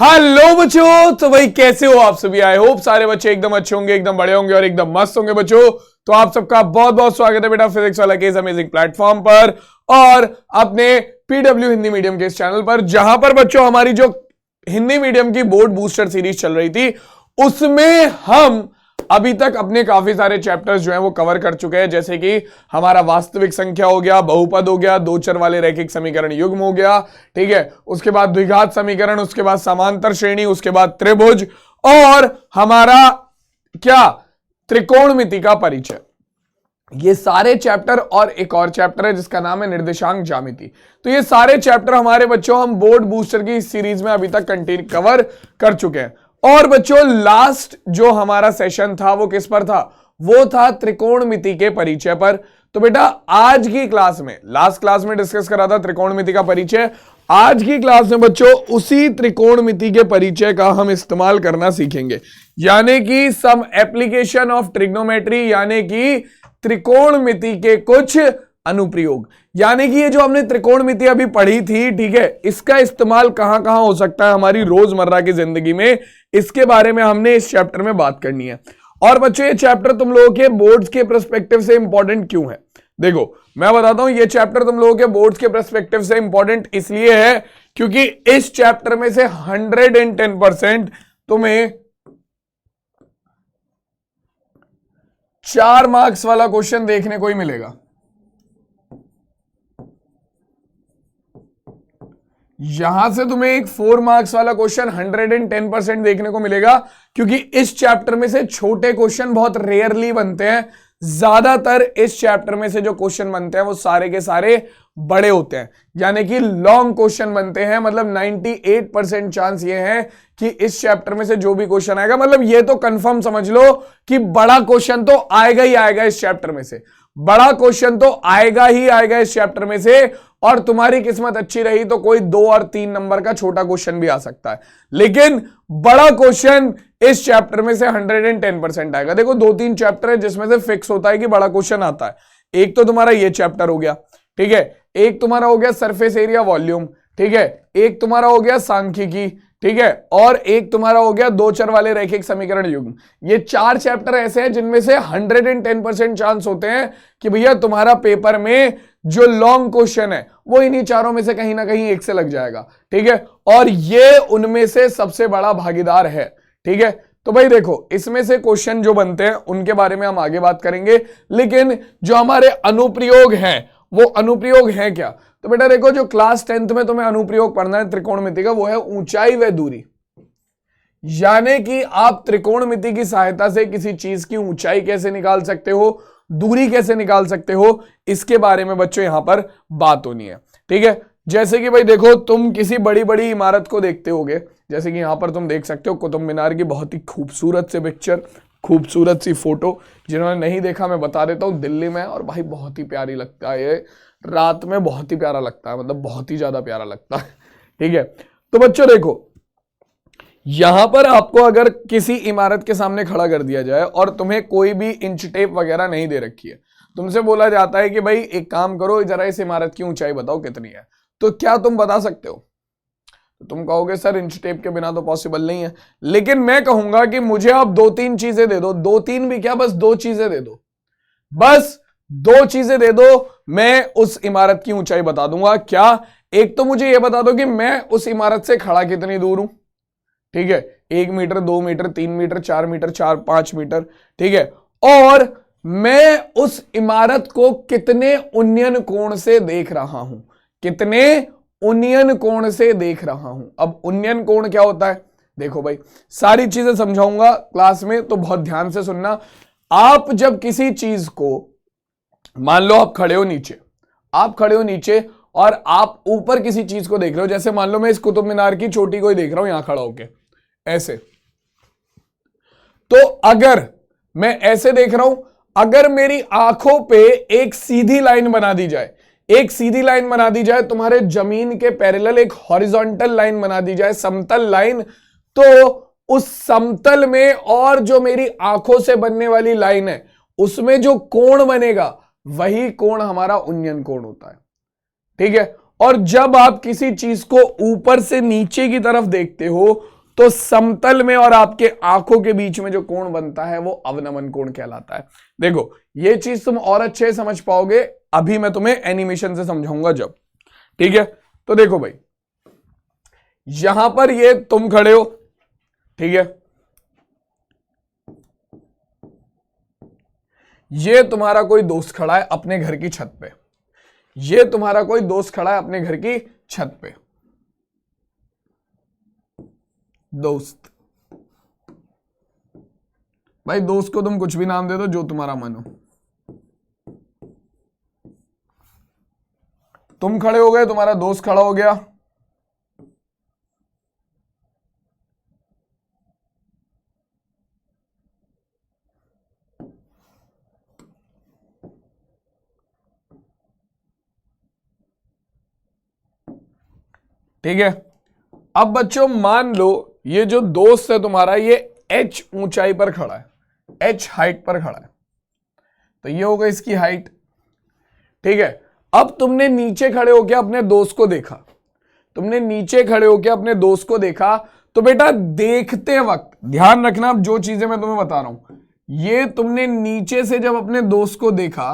Hello बच्चों, तो भाई कैसे हो आप सभी। आई होप सारे बच्चे एकदम अच्छे होंगे, एकदम बड़े होंगे और एकदम मस्त होंगे बच्चों। तो आप सबका बहुत बहुत स्वागत है बेटा फिजिक्स वाला के इस अमेजिंग प्लेटफॉर्म पर और अपने पीडब्ल्यू हिंदी मीडियम के इस चैनल पर, जहां पर बच्चों हमारी जो हिंदी मीडियम की बोर्ड बूस्टर सीरीज चल रही थी उसमें हम अभी तक अपने काफी सारे चैप्टर्स जो हैं वो कवर कर चुके हैं। जैसे कि हमारा वास्तविक संख्या हो गया, बहुपद हो गया, दो चर वाले रैखिक समीकरण युग्म हो गया, ठीक है, उसके बाद द्विघात समीकरण, उसके बाद समांतर श्रेणी, उसके बाद त्रिभुज और हमारा क्या त्रिकोणमिति का परिचय। ये सारे चैप्टर और एक और चैप्टर है जिसका नाम है निर्देशांक ज्यामिति। तो ये सारे चैप्टर हमारे बच्चों हम बोर्ड बूस्टर की सीरीज में अभी तक कंटिन्यू कवर कर चुके हैं। और बच्चों लास्ट जो हमारा सेशन था वो किस पर था? वो था त्रिकोणमिति के परिचय पर। तो बेटा आज की क्लास में, लास्ट क्लास में डिस्कस करा था त्रिकोणमिति का परिचय, आज की क्लास में बच्चों उसी त्रिकोणमिति के परिचय का हम इस्तेमाल करना सीखेंगे, यानी कि सम एप्लीकेशन ऑफ ट्रिग्नोमेट्री, यानी कि त्रिकोणमिति के कुछ अनुप्रयोग। यानी कि ये जो हमने त्रिकोणमिति अभी पढ़ी थी, ठीक है, इसका इस्तेमाल कहां कहां हो सकता है हमारी रोजमर्रा की जिंदगी में, इसके बारे में हमने इस चैप्टर में बात करनी है। और बच्चों ये चैप्टर तुम लोगों के बोर्ड्स के पर्सपेक्टिव से इंपॉर्टेंट क्यों है? देखो मैं बताता हूं, ये चैप्टर तुम लोगों के बोर्ड्स के पर्सपेक्टिव से इंपॉर्टेंट इसलिए है क्योंकि इस चैप्टर में से 110% तुम्हें 4 मार्क्स वाला क्वेश्चन देखने को ही मिलेगा। यहां से तुम्हें एक 4 मार्क्स वाला क्वेश्चन 110% देखने को मिलेगा, क्योंकि इस चैप्टर में से छोटे क्वेश्चन बहुत रेयरली बनते हैं। ज्यादातर इस चैप्टर में से जो क्वेश्चन बनते हैं वो सारे के सारे बड़े होते हैं, यानी कि लॉन्ग क्वेश्चन बनते हैं। मतलब 98% चांस ये है कि इस चैप्टर में से जो भी क्वेश्चन आएगा, मतलब ये तो कंफर्म समझ लो कि बड़ा क्वेश्चन तो आएगा ही आएगा इस चैप्टर में से, बड़ा क्वेश्चन तो आएगा ही आएगा इस चैप्टर में से। और तुम्हारी किस्मत अच्छी रही तो कोई 2 और 3 नंबर का छोटा क्वेश्चन भी आ सकता है, लेकिन बड़ा क्वेश्चन इस चैप्टर में से 110% आएगा। देखो 2-3 चैप्टर है जिसमें से फिक्स होता है कि बड़ा क्वेश्चन आता है। एक तो तुम्हारा ये चैप्टर हो गया, ठीक है, एक तुम्हारा हो गया सरफेस एरिया वॉल्यूम, ठीक है, एक तुम्हारा हो गया सांख्यिकी, ठीक है, और एक तुम्हारा हो गया दो चर वाले रैखिक समीकरण युग्म। ये 4 चैप्टर ऐसे हैं जिनमें से 110% चांस होते हैं कि भैया तुम्हारा पेपर में जो लॉन्ग क्वेश्चन है वो इन्हीं चारों में से कहीं ना कहीं एक से लग जाएगा, ठीक है, और ये उनमें से सबसे बड़ा भागीदार है, ठीक है। तो भाई देखो इसमें से क्वेश्चन जो बनते हैं उनके बारे में हम आगे बात करेंगे, लेकिन जो हमारे अनुप्रयोग हैं वो अनुप्रयोग हैं क्या? तो बेटा देखो जो क्लास 10th में तुम्हें अनुप्रयोग पढ़ना है त्रिकोणमिति का, वो है ऊंचाई व दूरी। यानी कि आप त्रिकोणमिति की सहायता से किसी चीज की ऊंचाई कैसे निकाल सकते हो, दूरी कैसे निकाल सकते हो, इसके बारे में बच्चों यहां पर बात होनी है, ठीक है। जैसे कि भाई देखो तुम किसी बड़ी बड़ी इमारत को देखते होगे, जैसे कि यहां पर तुम देख सकते हो कुतुब मीनार की बहुत ही खूबसूरत से पिक्चर, खूबसूरत सी फोटो। जिन्होंने नहीं देखा मैं बता देता हूँ, दिल्ली में, और भाई बहुत ही प्यारी लगता है, ये रात में बहुत ही प्यारा लगता है, मतलब बहुत ही ज्यादा प्यारा लगता है, ठीक है। तो बच्चों देखो यहां पर आपको अगर किसी इमारत के सामने खड़ा कर दिया जाए और तुम्हें कोई भी इंच टेप वगैरह नहीं दे रखी है, तुमसे बोला जाता है कि भाई एक काम करो, जरा इस इमारत की ऊंचाई बताओ कितनी है, तो क्या तुम बता सकते हो? तो तुम कहोगे सर इंच टेप के बिना तो पॉसिबल नहीं है। लेकिन मैं कहूंगा कि मुझे आप 2-3 चीजें दे दो, 2-3 भी क्या, बस 2 चीजें दे दो, बस 2 चीजें दे दो, मैं उस इमारत की ऊंचाई बता दूंगा। क्या? एक तो मुझे यह बता दो कि मैं उस इमारत से खड़ा कितनी दूर हूं, ठीक है, 1 metre, 2 metre, 3 metre, 4 metre, 4-5 metre, ठीक है, और मैं उस इमारत को कितने उन्नयन कोण से देख रहा हूं, कितने उन्नयन कोण से देख रहा हूं। अब उन्नयन कोण क्या होता है? देखो भाई सारी चीजें समझाऊंगा क्लास में, तो बहुत ध्यान से सुनना। आप जब किसी चीज को, मान लो आप खड़े हो नीचे, आप खड़े हो नीचे और आप ऊपर किसी चीज को देख रहे हो, जैसे मान लो मैं इस कुतुब मीनार की चोटी को ही देख रहा हूं यहां खड़ा होके ऐसे, तो अगर मैं ऐसे देख रहा हूं, अगर मेरी आंखों पे एक सीधी लाइन बना दी जाए, एक सीधी लाइन बना दी जाए, तुम्हारे जमीन के पैरेलल एक हॉरिजॉन्टल लाइन बना दी जाए, समतल लाइन, तो उस समतल में और जो मेरी आंखों से बनने वाली लाइन है उसमें जो कोण बनेगा वही कोण हमारा उन्नयन कोण होता है, ठीक है। और जब आप किसी चीज को ऊपर से नीचे की तरफ देखते हो तो समतल में और आपके आंखों के बीच में जो कोण बनता है वो अवनमन कोण कहलाता है। देखो ये चीज तुम और अच्छे से समझ पाओगे, अभी मैं तुम्हें एनिमेशन से समझाऊंगा जब, ठीक है। तो देखो भाई, यहां पर ये तुम खड़े हो, ठीक है, ये तुम्हारा कोई दोस्त खड़ा है अपने घर की छत पे, ये तुम्हारा कोई दोस्त खड़ा है अपने घर की छत पे, दोस्त, भाई दोस्त को तुम कुछ भी नाम दे दो जो तुम्हारा मन हो। तुम खड़े हो गए, तुम्हारा दोस्त खड़ा हो गया, ठीक है। अब बच्चों मान लो ये जो दोस्त है तुम्हारा ये h ऊंचाई पर खड़ा है, h हाइट पर खड़ा है, तो ये होगा इसकी हाइट, ठीक है। अब तुमने नीचे खड़े होकर अपने दोस्त को देखा, तुमने नीचे खड़े होकर अपने दोस्त को देखा, तो बेटा देखते वक्त ध्यान रखना, अब जो चीजें मैं तुम्हें बता रहा हूं, ये तुमने नीचे से जब अपने दोस्त को देखा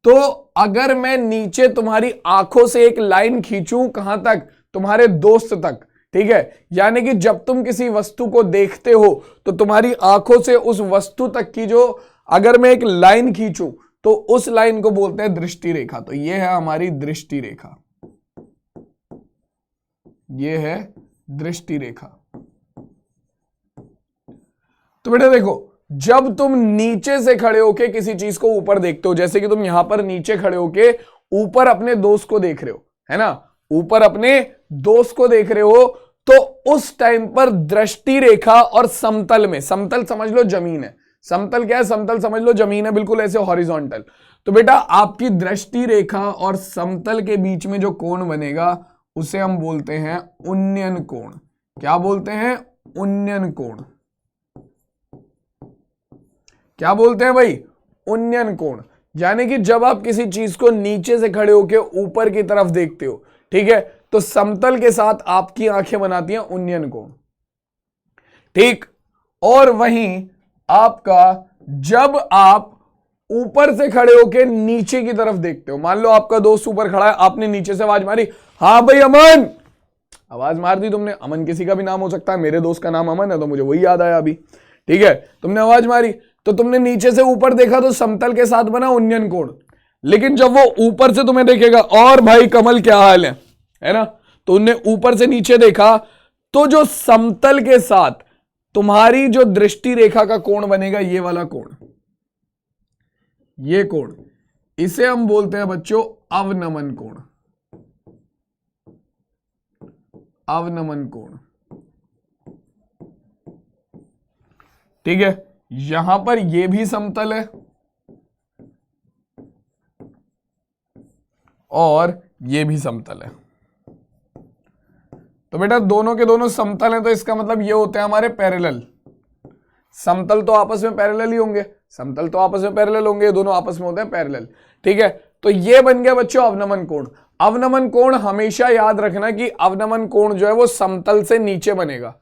तो अगर मैं नीचे तुम्हारी आंखों से एक लाइन खींचूं, कहां तक, तुम्हारे दोस्त तक, ठीक है, यानी कि जब तुम किसी वस्तु को देखते हो तो तुम्हारी आंखों से उस वस्तु तक की जो अगर मैं एक लाइन खींचूं तो उस लाइन को बोलते हैं दृष्टि रेखा। तो ये है हमारी दृष्टि रेखा, ये है दृष्टि रेखा। तो बेटा देखो, जब तुम नीचे से खड़े होके किसी चीज को ऊपर देखते हो, जैसे कि तुम यहां पर नीचे खड़े होके ऊपर अपने दोस्त को देख रहे हो, है ना, ऊपर अपने दोस्त को देख रहे हो, तो उस टाइम पर दृष्टि रेखा और समतल में, समतल समझ लो जमीन है, समतल क्या है, समतल समझ लो जमीन है, बिल्कुल ऐसे हॉरिजॉन्टल। तो बेटा आपकी दृष्टि रेखा और समतल के बीच में जो कोण बनेगा उसे हम बोलते हैं उन्नयन कोण। क्या बोलते हैं, उन्नयन कोण। क्या बोलते हैं भाई, उन्नयन कोण। यानी कि जब आप किसी चीज को नीचे से खड़े होकर ऊपर की तरफ देखते हो, ठीक है, तो समतल के साथ आपकी आंखें बनाती हैं उन्नयन कोण, ठीक। और वहीं आपका जब आप ऊपर से खड़े होकर नीचे की तरफ देखते हो, मान लो आपका दोस्त ऊपर खड़ा है, आपने नीचे से आवाज मारी, हाँ भाई अमन, आवाज मार दी तुमने, अमन किसी का भी नाम हो सकता है, मेरे दोस्त का नाम अमन है तो मुझे वही याद आया अभी, ठीक है, तुमने आवाज मारी, तो तुमने नीचे से ऊपर देखा तो समतल के साथ बना उन्नयन कोण। लेकिन जब वो ऊपर से तुम्हें देखेगा, और भाई कमल क्या हाल है ना, तो उनने ऊपर से नीचे देखा, तो जो समतल के साथ तुम्हारी जो दृष्टि रेखा का कोण बनेगा, ये वाला कोण, ये कोण, इसे हम बोलते हैं बच्चों अवनमन कोण, अवनमन कोण, ठीक है। यहां पर ये भी समतल है और ये भी समतल है, तो बेटा दोनों के दोनों समतल हैं, तो इसका मतलब ये होते हैं हमारे पैरेलल। समतल तो आपस में पैरेलल ही होंगे, समतल तो आपस में पैरेलल होंगे, दोनों आपस में होते हैं पैरेलल, ठीक है। तो ये बन गया बच्चों अवनमन कोण। अवनमन कोण हमेशा याद रखना कि अवनमन कोण जो है वो समतल से नीचे बनेगा,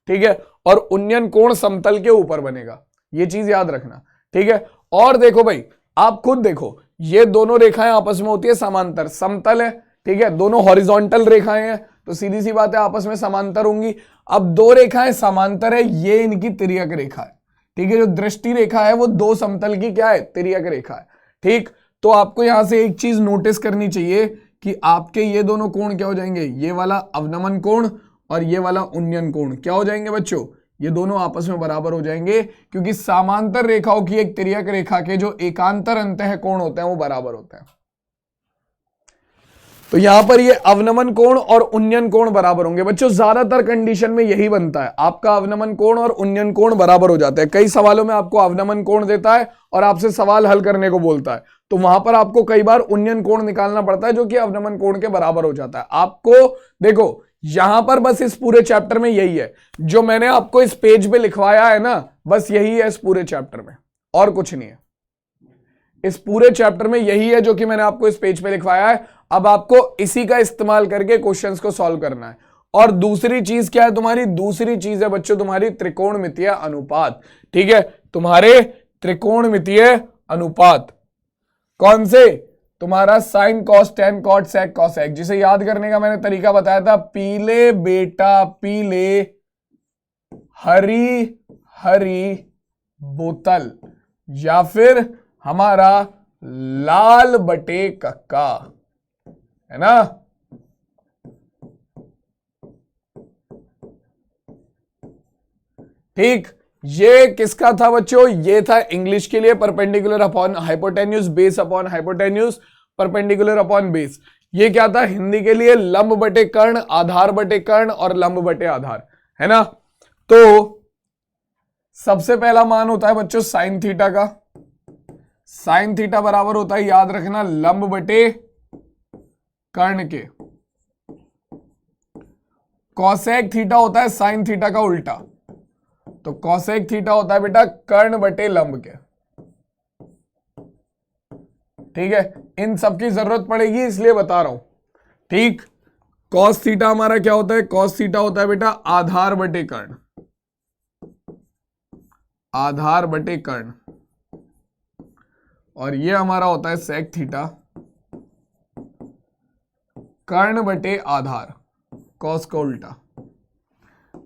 ठीक है, और उन्नयन कोण समतल के ऊपर बनेगा, ये चीज याद रखना, ठीक है। और देखो भाई, आप खुद देखो, ये दोनों रेखाएं आपस में होती है समांतर, समतल है, ठीक है, दोनों हॉरिजॉन्टल रेखाएं हैं, तो सीधी सी बात है आपस में समांतर होंगी। अब दो रेखाएं समांतर है, ये इनकी तिर्यक रेखा है, ठीक है, जो दृष्टि रेखा है वो दो समतल की क्या है, तिर्यक रेखा है, ठीक। तो आपको यहां से एक चीज नोटिस करनी चाहिए कि आपके ये दोनों कोण क्या हो जाएंगे, ये वाला अवनमन कोण और ये वाला उन्नयन कोण क्या हो जाएंगे बच्चों, ये दोनों आपस में बराबर हो जाएंगे, क्योंकि समांतर रेखाओं की एक तिर्यक रेखा के जो एकांतर अंतः कोण होते हैं वो बराबर होते हैं। तो यहां पर ये अवनमन कोण और उन्नयन कोण बराबर होंगे बच्चों, ज्यादातर कंडीशन में यही बनता है, आपका अवनमन कोण और उन्नयन कोण बराबर हो जाता है। कई सवालों में आपको अवनमन कोण देता है और आपसे सवाल हल करने को बोलता है, तो वहां पर आपको कई बार उन्नयन कोण निकालना पड़ता है जो कि अवनमन कोण के बराबर हो जाता है। आपको देखो यहां पर बस इस पूरे चैप्टर में यही है जो मैंने आपको इस पेज पे लिखवाया है ना, बस यही है इस पूरे चैप्टर में, और कुछ नहीं है। इस पूरे चैप्टर में यही है जो कि मैंने आपको इस पेज पे लिखवाया है। अब आपको इसी का इस्तेमाल करके क्वेश्चंस को सॉल्व करना है। और दूसरी चीज क्या है तुम्हारी? दूसरी चीज है बच्चों तुम्हारी त्रिकोणमितीय अनुपात। ठीक है, तुम्हारे त्रिकोणमितीय अनुपात कौन से? तुम्हारा sine cos tan cot sec cosec, जिसे याद करने का मैंने तरीका बताया था, पीले बेटा पीले, हरी हरी बोतल, या फिर हमारा लाल बटे कक्का, है ना। ठीक, ये किसका था बच्चों? ये था इंग्लिश के लिए perpendicular upon hypotenuse, base upon hypotenuse, perpendicular upon base. ये क्या था हिंदी के लिए? लंब बटे कर्ण, आधार बटे कर्ण और लंब बटे आधार, है ना। तो सबसे पहला मान होता है बच्चों साइन थीटा का। साइन थीटा बराबर होता है, याद रखना, लंब बटे कर्ण के। कॉसेक थीटा होता है साइन थीटा का उल्टा, तो कॉसेक थीटा होता है बेटा कर्ण बटे लंब के। ठीक है, इन सब की जरूरत पड़ेगी इसलिए बता रहा हूं। ठीक, कॉस थीटा हमारा क्या होता है? कॉस थीटा होता है बेटा आधार बटे कर्ण, आधार बटे कर्ण। और ये हमारा होता है सेक थीटा, कर्ण बटे आधार, कॉस का उल्टा।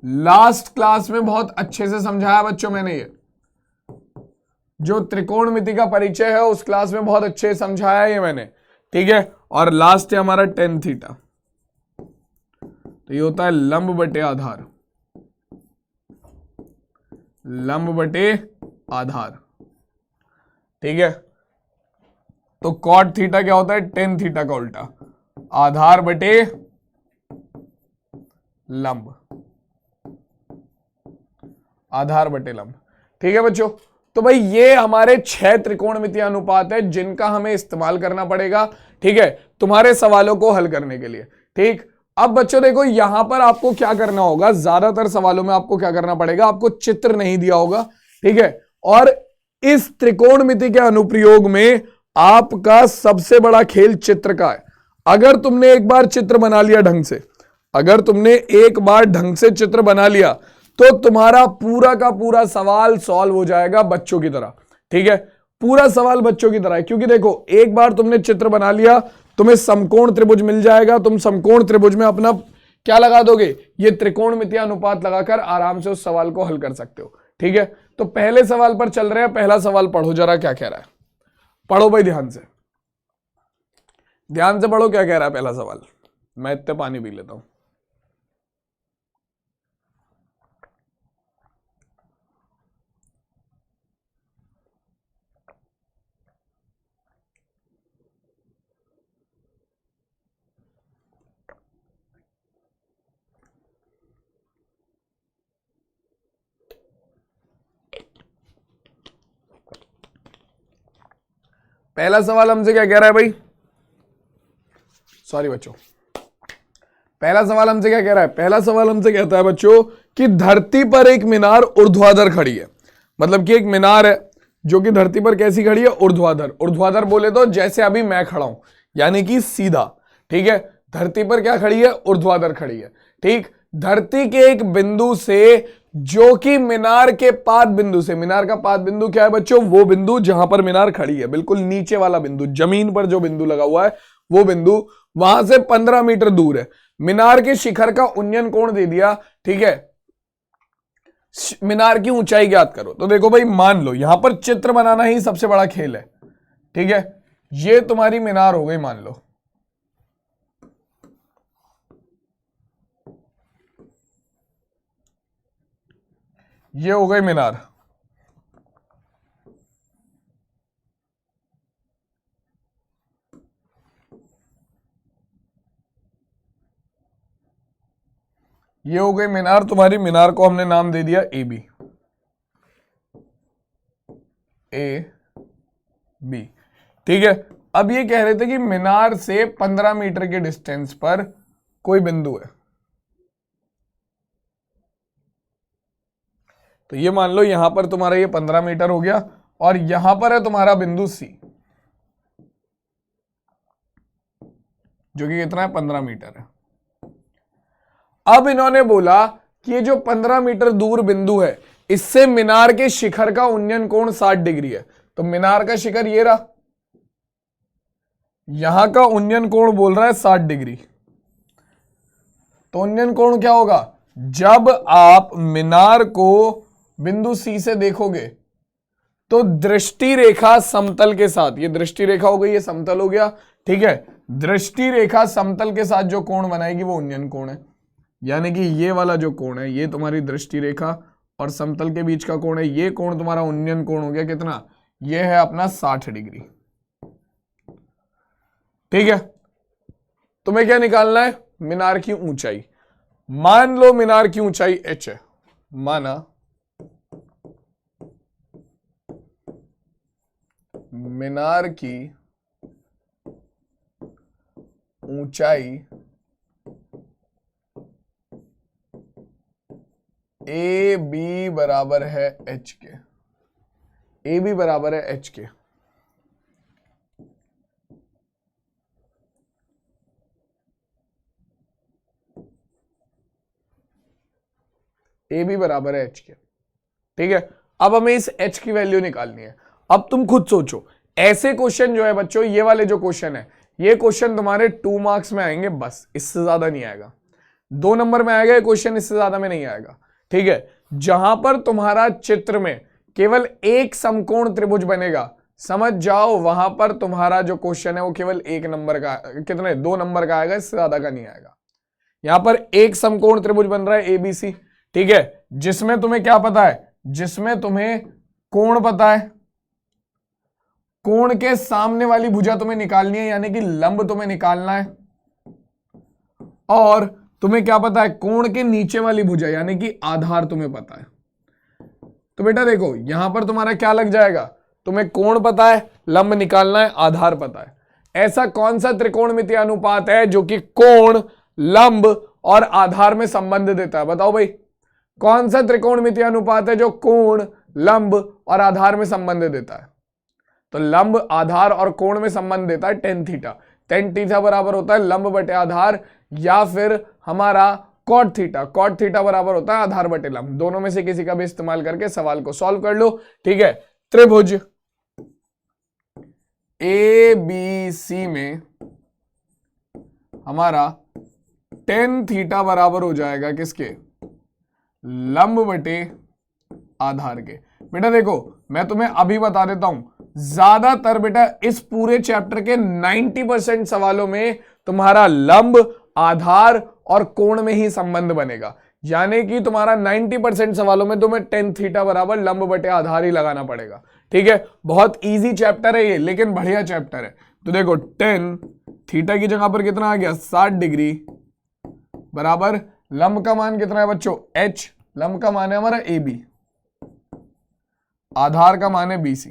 लास्ट क्लास में बहुत अच्छे से समझाया बच्चों मैंने, ये जो त्रिकोणमिति का परिचय है उस क्लास में बहुत अच्छे से समझाया ये मैंने। ठीक है, और लास्ट है हमारा टेन थीटा, तो ये होता है लंब बटे आधार, लंब बटे आधार। ठीक है, तो कॉट थीटा क्या होता है? टेन थीटा का उल्टा, आधार बटे लंब, आधार बटे लंब। ठीक है बच्चों, तो भाई ये हमारे 6 त्रिकोणमितीय अनुपात है जिनका हमें इस्तेमाल करना पड़ेगा, ठीक है, तुम्हारे सवालों को हल करने के लिए। ठीक, अब बच्चों देखो यहां पर आपको क्या करना होगा, ज्यादातर सवालों में आपको क्या करना पड़ेगा, आपको चित्र नहीं दिया होगा, ठीक है, और इस त्रिकोणमिति के अनुप्रयोग में आपका सबसे बड़ा खेल चित्र का है। अगर तुमने एक बार चित्र बना लिया ढंग से, अगर तुमने एक बार ढंग से चित्र बना लिया तो तुम्हारा पूरा का पूरा सवाल सॉल्व हो जाएगा बच्चों की तरह। ठीक है, पूरा सवाल बच्चों की तरह है, क्योंकि देखो एक बार तुमने चित्र बना लिया, तुम्हें समकोण त्रिभुज मिल जाएगा, तुम समकोण त्रिभुज में अपना क्या लगा दोगे, ये त्रिकोणमितीय अनुपात लगाकर आराम से उस सवाल को हल कर सकते हो। ठीक है, तो पहले सवाल पर चल रहे हैं, पहला सवाल पढ़ो जरा क्या कह रहा है, पढ़ो भाई ध्यान से, ध्यान से पढ़ो क्या कह रहा है पहला सवाल। मैं इतने पानी पी लेता हूं। पहला सवाल हमसे क्या कह रहा है भाई, सॉरी बच्चों, पहला सवाल हमसे क्या कह रहा है, पहला सवाल हमसे कहता है बच्चों कि धरती पर एक मीनार ऊर्ध्वाधर खड़ी है। मतलब कि एक मीनार है जो कि धरती पर कैसी खड़ी है, ऊर्ध्वाधर। ऊर्ध्वाधर बोले तो जैसे अभी मैं खड़ा हूं, यानी कि सीधा। ठीक है, धरती पर क्या खड़ी है, ऊर्ध्वाधर खड़ी है। ठीक, धरती के एक बिंदु से जो कि मीनार के पाद बिंदु से, मीनार का पाद बिंदु क्या है बच्चों, वो बिंदु जहां पर मीनार खड़ी है, बिल्कुल नीचे वाला बिंदु, जमीन पर जो बिंदु लगा हुआ है वो बिंदु, वहां से 15 मीटर दूर है। मीनार के शिखर का उन्नयन कोण दे दिया। ठीक है, मीनार की ऊंचाई ज्ञात करो। तो देखो भाई मान लो यहां पर चित्र बनाना ही सबसे बड़ा खेल है। ठीक है, ये तुम्हारी मीनार हो गई, मान लो ये हो गई मीनार। ये हो गई मीनार तुम्हारी, मीनार को हमने नाम दे दिया ए बी, ए बी। ठीक है, अब ये कह रहे थे कि मीनार से 15 मीटर के डिस्टेंस पर कोई बिंदु है। तो ये मान लो यहां पर तुम्हारा ये 15 मीटर हो गया और यहां पर है तुम्हारा बिंदु सी। जो कि कितना है 15 मीटर है। अब इन्होंने बोला कि ये जो 15 मीटर दूर बिंदु है इससे मीनार के शिखर का उन्नयन कोण 60 डिग्री है। तो मीनार का शिखर ये रहा, यहां का उन्नयन कोण बोल रहा है 60 डिग्री। तो उन्नयन कोण क्या होगा, जब आप मीनार को बिंदु सी से देखोगे तो दृष्टि रेखा समतल के साथ, ये दृष्टि रेखा हो गई, ये समतल हो गया, ठीक है। दृष्टि रेखा समतल के साथ जो कोण बनाएगी वो उन्नयन कोण है। यानी कि ये वाला जो कोण है ये तुम्हारी दृष्टि रेखा और समतल के बीच का कोण है, ये कोण तुम्हारा उन्नयन कोण हो गया। कितना, ये है अपना 60 डिग्री। ठीक है, तुम्हें क्या निकालना है, मीनार की ऊंचाई। मान लो मीनार की ऊंचाई h है, माना मीनार की ऊंचाई ए बी बराबर है h के, ए बी बराबर है h के। ए बी बराबर है h के, ठीक है। अब हमें इस h की वैल्यू निकालनी है। अब तुम खुद सोचो, ऐसे क्वेश्चन जो है बच्चों, ये वाले जो क्वेश्चन है, ये क्वेश्चन तुम्हारे 2 मार्क्स में आएंगे बस, इससे ज्यादा नहीं आएगा। 2 नंबर में आएगा ये क्वेश्चन, इससे ज्यादा में नहीं आएगा, ठीक है। जहां पर तुम्हारा चित्र में केवल एक समकोण त्रिभुज बनेगा, समझ जाओ वहां पर तुम्हारा जो क्वेश्चन है वो केवल 1 नंबर का, कितने 2 नंबर का आएगा, इससे ज्यादा का नहीं आएगा। यहां पर एक समकोण त्रिभुज बन रहा है एबीसी, ठीक है, जिसमें तुम्हें क्या पता है, जिसमें तुम्हें कोण पता है, कोण के सामने वाली भुजा तुम्हें निकालनी है, यानी कि लंब तुम्हें निकालना है, और तुम्हें क्या पता है, कोण के नीचे वाली भुजा यानी कि आधार तुम्हें पता है। तो बेटा देखो यहां पर तुम्हारा क्या लग जाएगा, तुम्हें कोण पता है, लंब निकालना है, आधार पता है। ऐसा कौन सा त्रिकोणमितीय अनुपात है जो कि कोण, लंब और आधार में संबंध देता है, बताओ भाई, कौन सा त्रिकोणमितीय अनुपात है जो कोण, लंब और आधार में संबंध देता है। तो लंब, आधार और कोण में संबंध देता है tan थीटा। tan थीटा बराबर होता है लंब बटे आधार, या फिर हमारा cot थीटा, cot थीटा बराबर होता है आधार बटे लंब। दोनों में से किसी का भी इस्तेमाल करके सवाल को सॉल्व कर लो, ठीक है। त्रिभुज ए बी सी में हमारा tan थीटा बराबर हो जाएगा किसके, लंब बटे आधार के। बेटा देखो मैं तुम्हें अभी बता देता हूं, ज्यादातर बेटा इस पूरे चैप्टर के 90% सवालों में तुम्हारा लंब, आधार और कोण में ही संबंध बनेगा। यानी कि तुम्हारा 90% सवालों में तुम्हें tan थीटा बराबर लंब बटे आधार ही लगाना पड़ेगा, ठीक है। बहुत इजी चैप्टर है ये, लेकिन बढ़िया चैप्टर है। तो देखो tan थीटा की जगह पर कितना आ गया, 60 डिग्री बराबर लंब का मान कितना है बच्चों, h, लंब का मान है हमारा AB, आधार का मान है BC,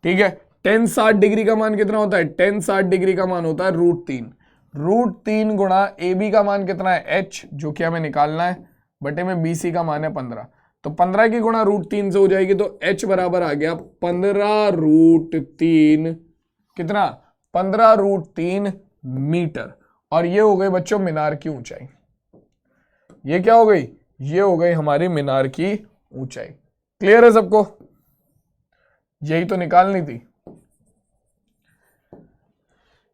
ठीक है। tan 60 डिग्री का मान कितना होता है, tan 60 डिग्री का मान होता है √3, √3 गुणा AB का मान कितना है h, जो कि हमें निकालना है, बटे में BC का मान है 15। तो 15 की गुणा √3 से हो जाएगी, तो h बराबर आ गया 15√3, कितना, 15√3 मीटर। और ये हो गई बच्चों मीनार की ऊंचाई। ये क्या हो गई, ये हो गई हमारी मीनार की ऊंचाई। क्लियर है सबको, यही तो निकालनी थी,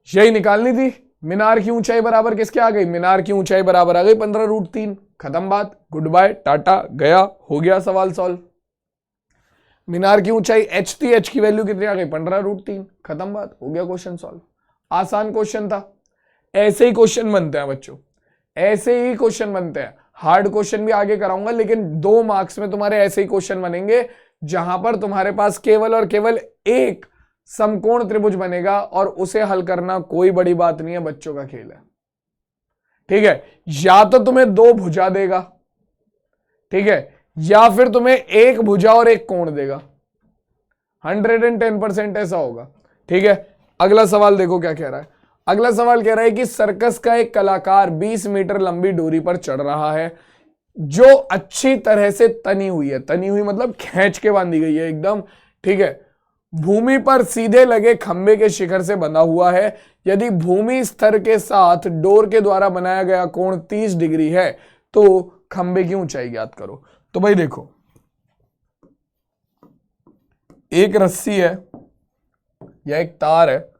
यही निकालनी थी। मीनार की ऊंचाई बराबर किसके आ गई, मीनार की ऊंचाई बराबर आ गई 15√3। खत्म बात, गुड बाय, टाटा, गया, हो गया सवाल सॉल्व। मीनार की ऊंचाई h थी, h की वैल्यू कितनी आ गई, 15√3। खत्म बात, हो गया क्वेश्चन सॉल्व। आसान क्वेश्चन था। ऐसे ही क्वेश्चन बनते हैं बच्चों, ऐसे ही क्वेश्चन बनते हैं। हार्ड क्वेश्चन भी आगे कराऊंगा, लेकिन 2 मार्क्स में तुम्हारे ऐसे ही क्वेश्चन बनेंगे जहां पर तुम्हारे पास केवल और केवल एक समकोण त्रिभुज बनेगा, और उसे हल करना कोई बड़ी बात नहीं है, बच्चों का खेल है, ठीक है। या तो तुम्हें 2 भुजा देगा, ठीक है, या फिर तुम्हें एक भुजा और एक कोण देगा। 110% ऐसा होगा, ठीक है। अगला सवाल देखो क्या कह रहा है। अगला सवाल कह रहा है कि सर्कस का एक कलाकार 20 मीटर लंबी डोरी पर चढ़ रहा है जो अच्छी तरह से तनी हुई है, तनी हुई मतलब खींच के बांधी गई है एकदम, ठीक है। भूमि पर सीधे लगे खंबे के शिखर से बंधा हुआ है। यदि भूमि स्तर के साथ डोर के द्वारा बनाया गया कोण 30 डिग्री है तो खंबे की ऊंचाई ज्ञात करो। तो भाई देखो, एक रस्सी है या एक तार है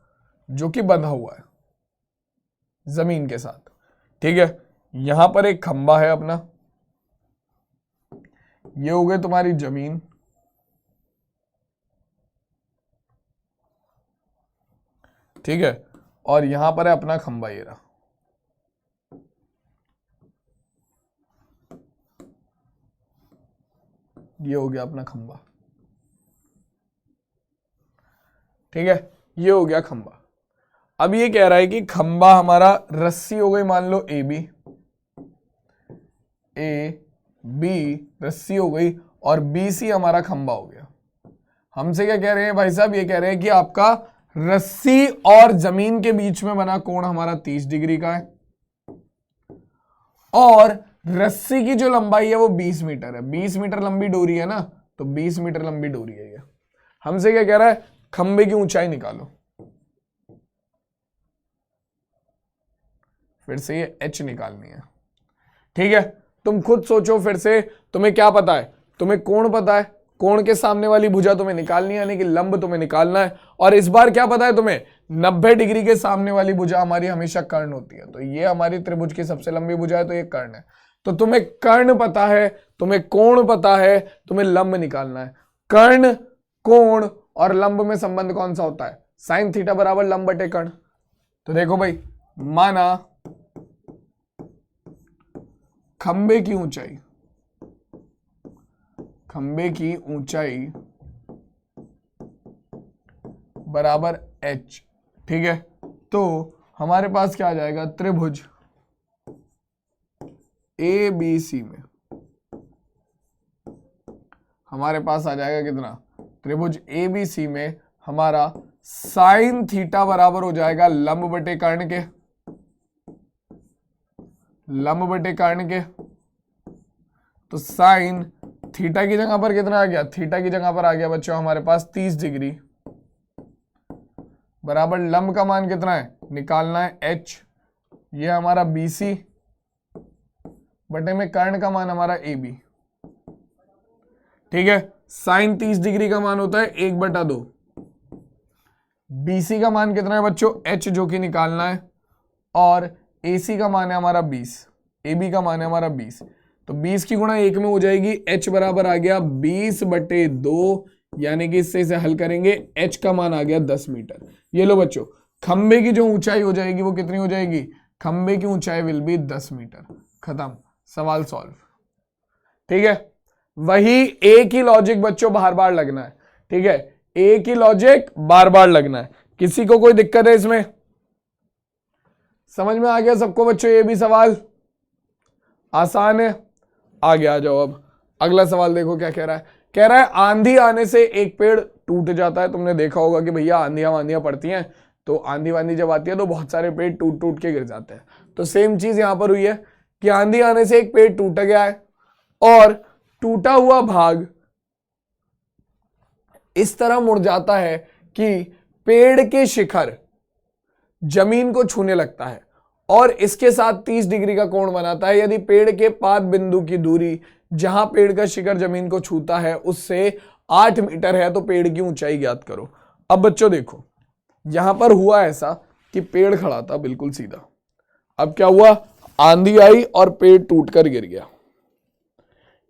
जो कि बंधा हुआ है जमीन के साथ, ठीक है। यहां पर एक खंबा है अपना, ये हो गई तुम्हारी जमीन, ठीक है, और यहां पर है अपना खंबा, ये रहा। ये हो गया अपना खंबा, ठीक है, ये हो गया खंबा। अब ये कह रहा है कि खंबा हमारा रस्सी हो गई, मान लो ए बी रस्सी हो गई, और बी सी हमारा खंबा हो गया। हमसे क्या कह रहे हैं भाई साहब, ये कह रहे हैं कि आपका रस्सी और जमीन के बीच में बना कोण हमारा 30 डिग्री का है, और रस्सी की जो लंबाई है वो 20 मीटर है। 20 मीटर लंबी डोरी है ना, तो 20 मीटर लंबी डोरी है ये। हमसे क्या कह रहा है, खंबे की ऊंचाई निकालो। फिर से ये एच निकालनी है, ठीक है। तुम खुद सोचो फिर से, तुम्हें क्या पता है, तुम्हें कोण पता है, कोण के सामने वाली भुजा तुम्हें निकालनी है, यानी कि लंब तुम्हें निकालना है। और इस बार क्या पता है तुम्हें, 90 डिग्री के सामने वाली भुजा हमारी हमेशा कर्ण होती है। तो ये हमारी त्रिभुज की सबसे लंबी भुजा है, तो ये कर्ण है। तो तुम्हें कर्ण पता है, तुम्हें कोण पता है, तुम्हें लंब निकालना है। कर्ण, कोण और लंब में संबंध कौन सा होता है, साइन थीटा बराबर लंब बटे कर्ण। तो देखो भाई, माना खंबे की ऊंचाई, खंबे की ऊंचाई बराबर h, ठीक है। तो हमारे पास क्या आ जाएगा, त्रिभुज ए बी सी में हमारे पास आ जाएगा कितना, त्रिभुज ए बी सी में हमारा साइन थीटा बराबर हो जाएगा लंब बटे कर्ण के, लंब बटे कर्ण के। तो साइन थीटा की जगह पर कितना आ गया, थीटा की जगह पर आ गया बच्चों हमारे पास 30 डिग्री, बराबर लंब का मान कितना है, निकालना है h, ये हमारा BC बटे में कर्ण का मान हमारा AB, ठीक है। साइन 30 डिग्री का मान होता है 1/2, BC का मान कितना है बच्चों, h जो कि निकालना है, और AC का मान है हमारा 20, AB का मान है हमारा 20। तो 20 की गुणा 1 में हो जाएगी, h बराबर आ गया 20/2, यानी कि इससे इसे हल करेंगे, h का मान आ गया 10 मीटर। ये लो बच्चों, खंबे की जो ऊंचाई हो जाएगी वो कितनी हो जाएगी, खंबे की ऊंचाई विल बी 10 मीटर। खत्म, सवाल सॉल्व, ठीक है। वही एक ही लॉजिक बच्चों बार बार लगना है, ठीक है, एक ही लॉजिक बार बार लगना है। किसी को कोई दिक्कत है इसमें, समझ में आ गया सबको बच्चों, ये भी सवाल आसान है। आगे आ जाओ, अब अगला सवाल देखो क्या कह रहा है। कह रहा है आंधी आने से एक पेड़ टूट जाता है। तुमने देखा होगा कि भैया आंधियां पड़ती हैं, तो आंधी वांधी जब आती है तो बहुत सारे पेड़ टूट टूट के गिर जाते हैं। तो सेम चीज यहां पर हुई है कि आंधी आने से एक पेड़ टूट गया है, और टूटा हुआ भाग इस तरह मुड़ जाता है कि पेड़ के शिखर जमीन को छूने लगता है, और इसके साथ 30 डिग्री का कोण बनाता है। यदि पेड़ के पाद बिंदु की दूरी जहां पेड़ का शिखर जमीन को छूता है उससे 8 मीटर है, तो पेड़ की ऊंचाई ज्ञात करो। अब बच्चों देखो, यहां पर हुआ ऐसा कि पेड़ खड़ा था बिल्कुल सीधा, अब क्या हुआ, आंधी आई और पेड़ टूटकर गिर गया,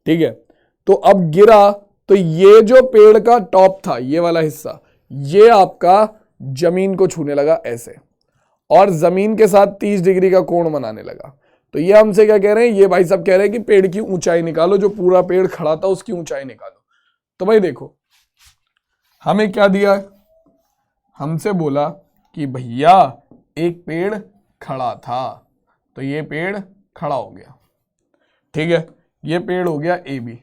ठीक है। तो अब गिरा तो ये जो पेड़ का टॉप था, ये वाला हिस्सा, ये आपका जमीन को छूने लगा ऐसे, और जमीन के साथ 30 डिग्री का कोण बनाने लगा। तो ये हमसे क्या कह रहे हैं, ये भाई साहब कह रहे हैं कि पेड़ की ऊंचाई निकालो, जो पूरा पेड़ खड़ा था उसकी ऊंचाई निकालो। तो भाई देखो, हमें क्या दिया है, हमसे बोला कि भैया एक पेड़ खड़ा था, तो ये पेड़ खड़ा हो गया, ठीक है, ये पेड़ हो गया ए बी।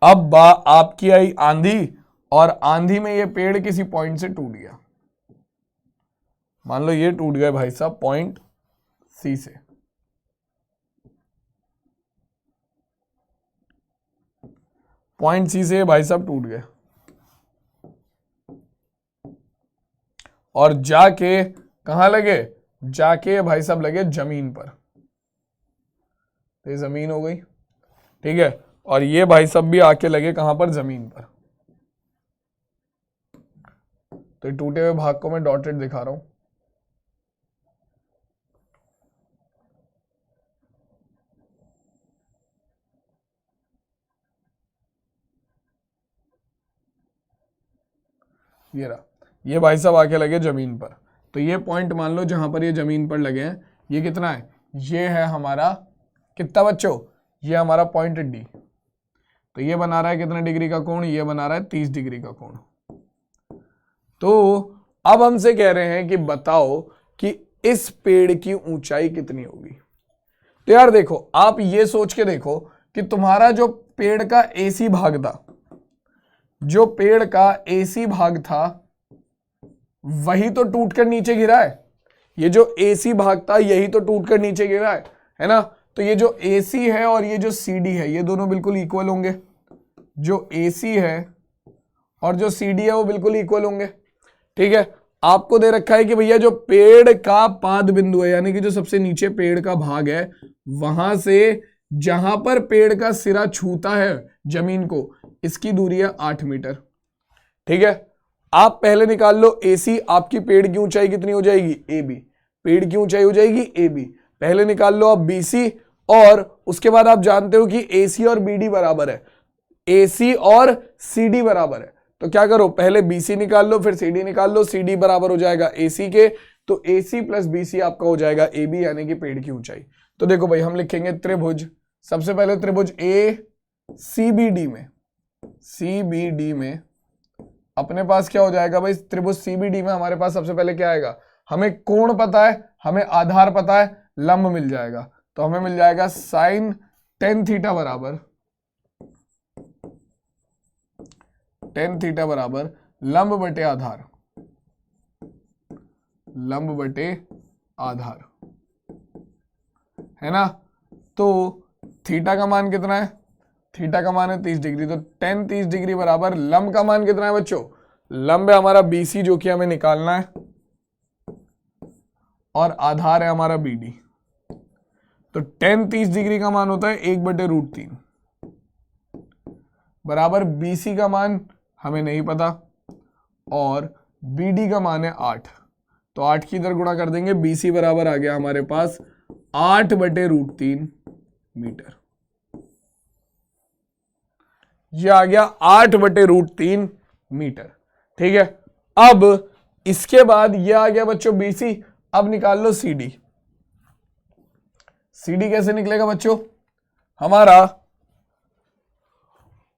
अब आपकी आई आंधी, और आंधी में ये पेड़ किसी पॉइंट से टूट गया, मान लो ये टूट गया भाई साहब पॉइंट सी से, पॉइंट सी से भाई साहब टूट गए और जाके कहां लगे, जाके भाई साहब लगे जमीन पर। ये जमीन हो गई, ठीक है, और ये भाई साहब भी आके लगे कहां पर, जमीन पर। तो टूटे हुए भाग को मैं डॉटेड दिखा रहा हूं। ये रहा, ये भाई साहब आके लगे जमीन पर। तो ये पॉइंट मान लो जहां पर ये जमीन पर लगे हैं, ये कितना है, ये है हमारा कितना बच्चों, ये हमारा पॉइंट डी। तो ये बना रहा है कितना डिग्री का कोण, ये बना रहा है 30 डिग्री का कोण। तो अब हमसे कह रहे हैं कि बताओ कि इस पेड़ की ऊंचाई कितनी होगी। तो यार देखो, आप ये सोच के देखो कि तुम्हारा जो पेड़ का एसी भाग था, जो पेड़ का एसी भाग था वही तो टूट कर नीचे गिरा है। ये जो एसी भाग था यही तो टूट कर नीचे गिरा है ना। तो ये जो एसी है और ये जो सीडी है ये दोनों बिल्कुल इक्वल होंगे। जो एसी है और जो सीडी है वो बिल्कुल इक्वल होंगे, ठीक है। आपको दे रखा है कि भैया जो पेड़ का पाद बिंदु है, यानी कि जो सबसे नीचे पेड़ का भाग है, वहां से जहां पर पेड़ का सिरा छूता है जमीन को, इसकी दूरी है 8 मीटर, ठीक है। आप पहले निकाल लो एसी, आपकी पेड़ की ऊंचाई कितनी हो जाएगी, ए बी। पेड़ की ऊंचाई हो जाएगी ए बी। पहले निकाल लो आप बीसी, और उसके बाद आप जानते हो कि एसी और बीडी बराबर है, एसी और सीडी बराबर है। तो क्या करो, पहले बीसी निकाल लो, फिर सीडी निकाल लो। सीडी बराबर हो जाएगा एसी के, तो एसी प्लस बीसी आपका हो जाएगा ए बी, यानी कि पेड़ की ऊंचाई। तो देखो भाई, हम लिखेंगे त्रिभुज, सबसे पहले त्रिभुज ए सीबीडी में, सीबीडी में अपने पास क्या हो जाएगा भाई, त्रिभुज सीबीडी में हमारे पास सबसे पहले क्या आएगा, हमें कोण पता है, हमें आधार पता है, लंब मिल जाएगा। तो हमें मिल जाएगा साइन टेन थीटा बराबर, टेन थीटा बराबर लंब बटे आधार, लंब बटे आधार, है ना। तो थीटा का मान कितना है, थीटा का मान है 30 डिग्री। तो टेन 30 डिग्री बराबर लंब का मान कितना है बच्चों, लंब है हमारा बीसी जो कि हमें निकालना है, और आधार है हमारा बीडी। तो टेन 30 डिग्री का मान होता है 1/√3 बराबर बीसी का मान हमें नहीं पता, और बीडी का मान है 8। तो 8 की इधर गुणा कर देंगे, बीसी बराबर आ गया हमारे पास 8/√3 मीटर। ये आ गया 8/√3 मीटर, ठीक है। अब इसके बाद ये आ गया बच्चों बीसी। अब निकाल लो सीडी। सीडी कैसे निकलेगा बच्चों, हमारा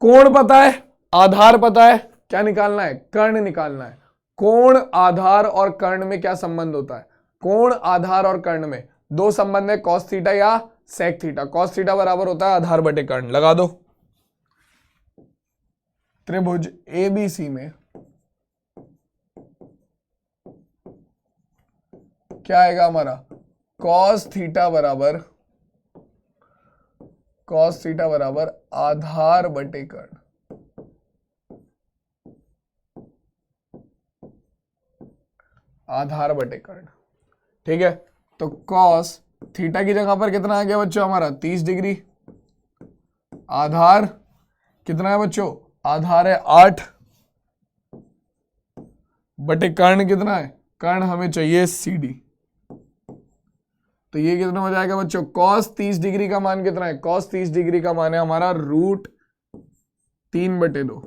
कोण पता है, आधार पता है, क्या निकालना है, कर्ण निकालना है। कोण, आधार और कर्ण में क्या संबंध होता है, कोण, आधार और कर्ण में दो संबंध है, कॉस थीटा या सेक थीटा। कॉस थीटा बराबर होता है आधार बटे कर्ण, लगा दो। त्रिभुज एबीसी में क्या आएगा हमारा, कॉस थीटा बराबर आधार बटे कर्ण, आधार बटे कर्ण, ठीक है। तो कॉस थीटा की जगह पर कितना आ गया बच्चों हमारा 30 डिग्री। आधार कितना है बच्चों, आधार है 8 बटे कर्ण कितना है, कर्ण हमें चाहिए सीडी। तो ये कितना हो जाएगा बच्चों, cos 30 डिग्री का मान कितना है, cos 30 डिग्री का मान है हमारा √3/2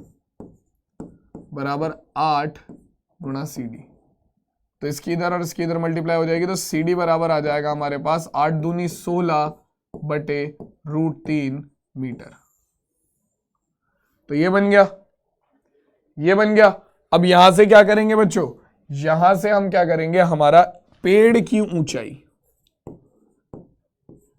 बराबर 8 गुणा CD। तो इसकी इधर और इसकी इधर मल्टीप्लाई हो जाएगी, तो CD बराबर आ जाएगा हमारे पास 8 दूनी 16/√3 मीटर। तो ये बन गया, ये बन गया। अब यहां से क्या करेंगे बच्चों, यहां से हम क्या करेंगे, हमारा पेड़ की ऊंचाई,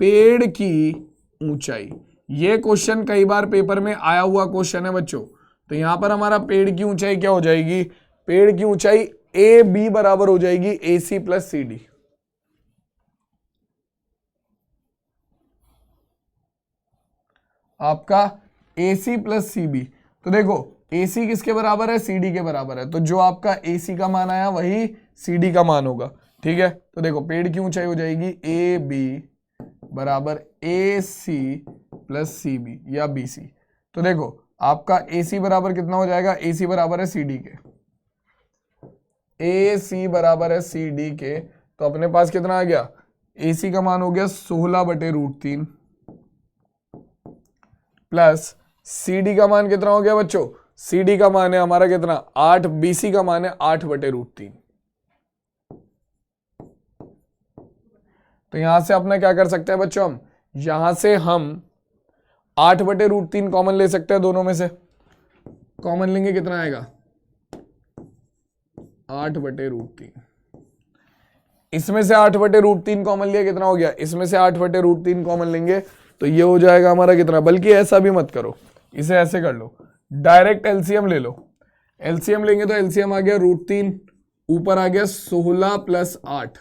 पेड़ की ऊंचाई, ये क्वेश्चन कई बार पेपर में आया हुआ क्वेश्चन है बच्चों। तो यहां पर हमारा पेड़ की ऊंचाई क्या हो जाएगी, पेड़ की ऊंचाई ए बी बराबर हो जाएगी ए सी प्लस सी डी। आपका AC प्लस CB। तो देखो AC किसके बराबर है, CD के बराबर है, तो जो आपका AC का मान आया वही CD का मान होगा। ठीक है, तो देखो पेड़ की ऊंचाई हो जाएगी AB बराबर AC प्लस CB या BC। तो देखो आपका AC बराबर कितना हो जाएगा, AC बराबर है CD के, AC बराबर है CD के, तो अपने पास कितना आ गया, AC का मान हो गया 16/√3 प्लस CD का मान कितना हो गया बच्चों, CD का मान है हमारा कितना 8, BC का मान है 8/√3। तो यहां से अपना क्या कर सकते हैं बच्चों, हम यहां से हम 8/√3 कॉमन ले सकते हैं, दोनों में से कॉमन लेंगे कितना आएगा 8/√3। इसमें से 8/√3 कॉमन लिया कितना हो गया, इसमें से 8/√3 कॉमन लेंगे तो ये हो जाएगा हमारा कितना, बल्कि ऐसा भी मत करो, इसे ऐसे कर लो, डायरेक्ट एलसीएम ले लो। एलसीएम लेंगे तो एलसीएम आ गया √3, ऊपर आ गया 16 प्लस 8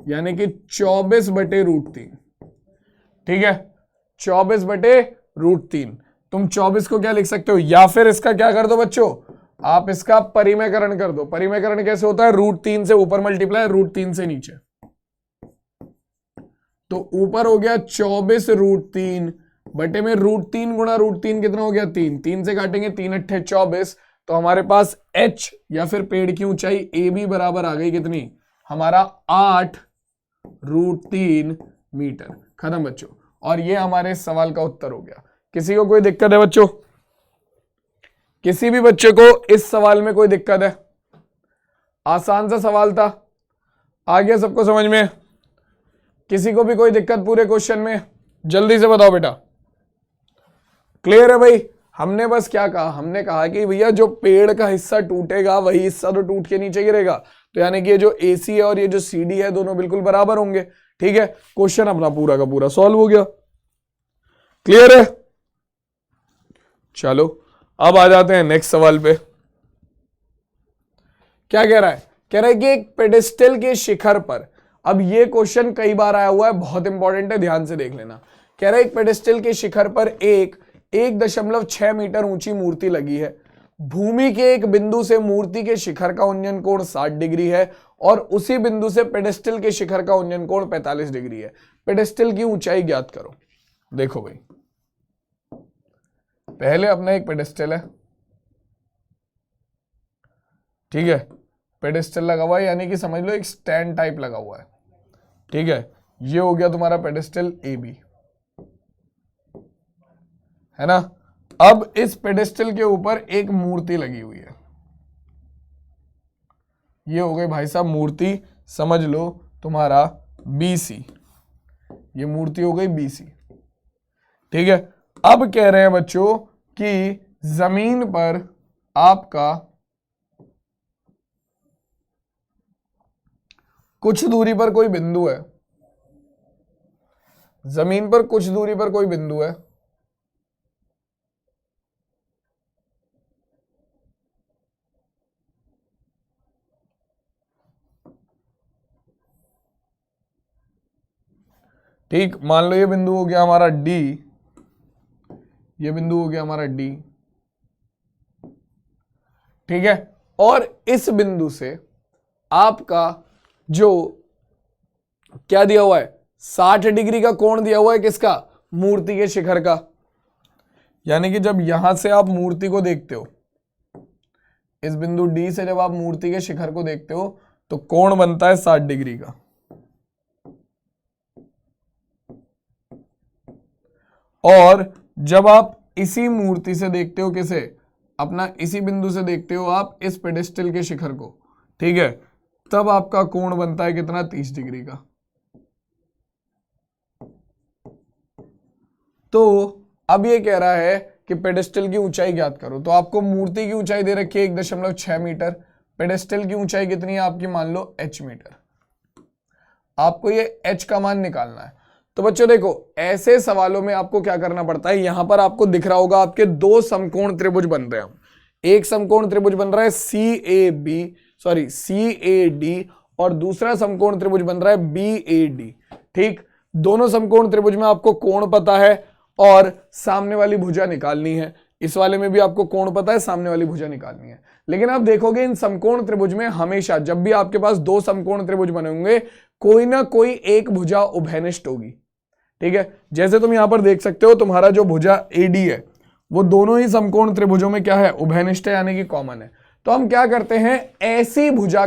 यानी कि 24/√3। ठीक है, 24/√3। तुम 24 को क्या लिख सकते हो, या फिर इसका क्या कर दो बच्चों, आप इसका परिमेयकरण कर दो। परिमेयकरण कैसे होता है, √3 से ऊपर मल्टीप्लाई √3 से नीचे, तो ऊपर हो गया 24√3 बटे में √3 गुणा √3 कितना हो गया 3, 3 से काटेंगे 3 अट्ठे 24, तो हमारे पास h या फिर पेड़ की ऊंचाई AB बराबर आ गई कितनी, हमारा 8√3 मीटर। खत्म बच्चों, और ये हमारे सवाल का उत्तर हो गया। किसी को कोई दिक्कत है बच्चों, किसी भी बच्चे को इस सवाल में कोई दिक्कत है, आसान सा सवाल था, आ गया सबको समझ में, किसी को भी कोई दिक्कत पूरे क्वेश्चन में, जल्दी से बताओ बेटा। क्लियर है भाई, हमने बस क्या कहा, हमने कहा कि भैया जो पेड़ का हिस्सा टूटेगा वही हिस्सा तो टूट के नीचे गिरेगा, तो यानी कि ये जो AC है और ये जो CD है दोनों बिल्कुल बराबर होंगे। ठीक है, क्वेश्चन अपना पूरा का पूरा सॉल्व हो गया। क्लियर है, चलो अब आ जाते हैं नेक्स्ट सवाल पे। क्या कह रहा है, कह रहा है कि एक पेडेस्टल के शिखर पर, अब ये क्वेश्चन कई बार आया हुआ है, बहुत इंपॉर्टेंट है, ध्यान से देख लेना। कह रहा है एक पेडेस्टल के शिखर पर एक 1.6 मीटर ऊंची मूर्ति लगी है, भूमि के एक बिंदु से मूर्ति के शिखर का उन्नयन कोण 60 डिग्री है और उसी बिंदु से पेडेस्टल के शिखर का उन्नयन कोण 45 डिग्री है। पेडेस्टल की ऊंचाई ज्ञात करो। देखो भाई, पहले अपना एक पेडेस्टल है, ठीक है, पेडेस्टल लगा हुआ है, यानी कि समझ लो एक स्टैंड टाइप लगा हुआ है। ठीक है, ये हो गया तुम्हारा पेडेस्टल AB, है ना। अब इस पेडेस्टल के ऊपर एक मूर्ति लगी हुई है, ये हो गई भाई साहब मूर्ति, समझ लो तुम्हारा BC, ये मूर्ति हो गई BC। ठीक है, अब कह रहे हैं बच्चों कि जमीन पर आपका कुछ दूरी पर कोई बिंदु है, जमीन पर कुछ दूरी पर कोई बिंदु है, ठीक, मान लो ये बिंदु हो गया हमारा D, ये बिंदु हो गया हमारा D। ठीक है, और इस बिंदु से आपका जो क्या दिया हुआ है 60 डिग्री का कोण दिया हुआ है, किसका, मूर्ति के शिखर का। यानी कि जब यहां से आप मूर्ति को देखते हो, इस बिंदु D से जब आप मूर्ति के शिखर को देखते हो तो कोण बनता है 60 डिग्री का। और जब आप इसी मूर्ति से देखते हो, किसे, अपना इसी बिंदु से देखते हो आप इस पेडेस्टल के शिखर को, ठीक है, तब आपका कोण बनता है कितना, 30 डिग्री का। तो अब ये कह रहा है कि पेडेस्टल की ऊंचाई ज्ञात करो, तो आपको मूर्ति की ऊंचाई दे रखी है 1.6 मीटर, पेडेस्टल की ऊंचाई कितनी है आपकी, मान लो h मीटर, आपको ये h का मान निकालना है। तो बच्चों देखो, ऐसे सवालों में आपको क्या करना पड़ता है, यहां पर आपको दिख रहा होगा आपके दो समकोण त्रिभुज बन रहे हैं, एक समकोण त्रिभुज बन रहा है CAD और दूसरा समकोण त्रिभुज बन रहा है BAD। ठीक, दोनों समकोण त्रिभुज में आपको कोण पता है और सामने वाली भुजा निकालनी है। इस वाले में भी आपको कोण पता है, सामने वाली भुजा निकालनी है। लेकिन आप देखोगे इन समकोण त्रिभुज में हमेशा जब भी आपके पास दो समकोण त्रिभुज बने होंगे कोई ना कोई एक भुजा उभयनिष्ठ होगी। ठीक है, जैसे तुम यहां पर देख सकते हो तुम्हारा जो भुजा AD है वो दोनों ही समकोण त्रिभुजों में क्या है, उभयनिष्ठ है, यानी कि कॉमन है। तो हम क्या करते हैं, ऐसी भुजा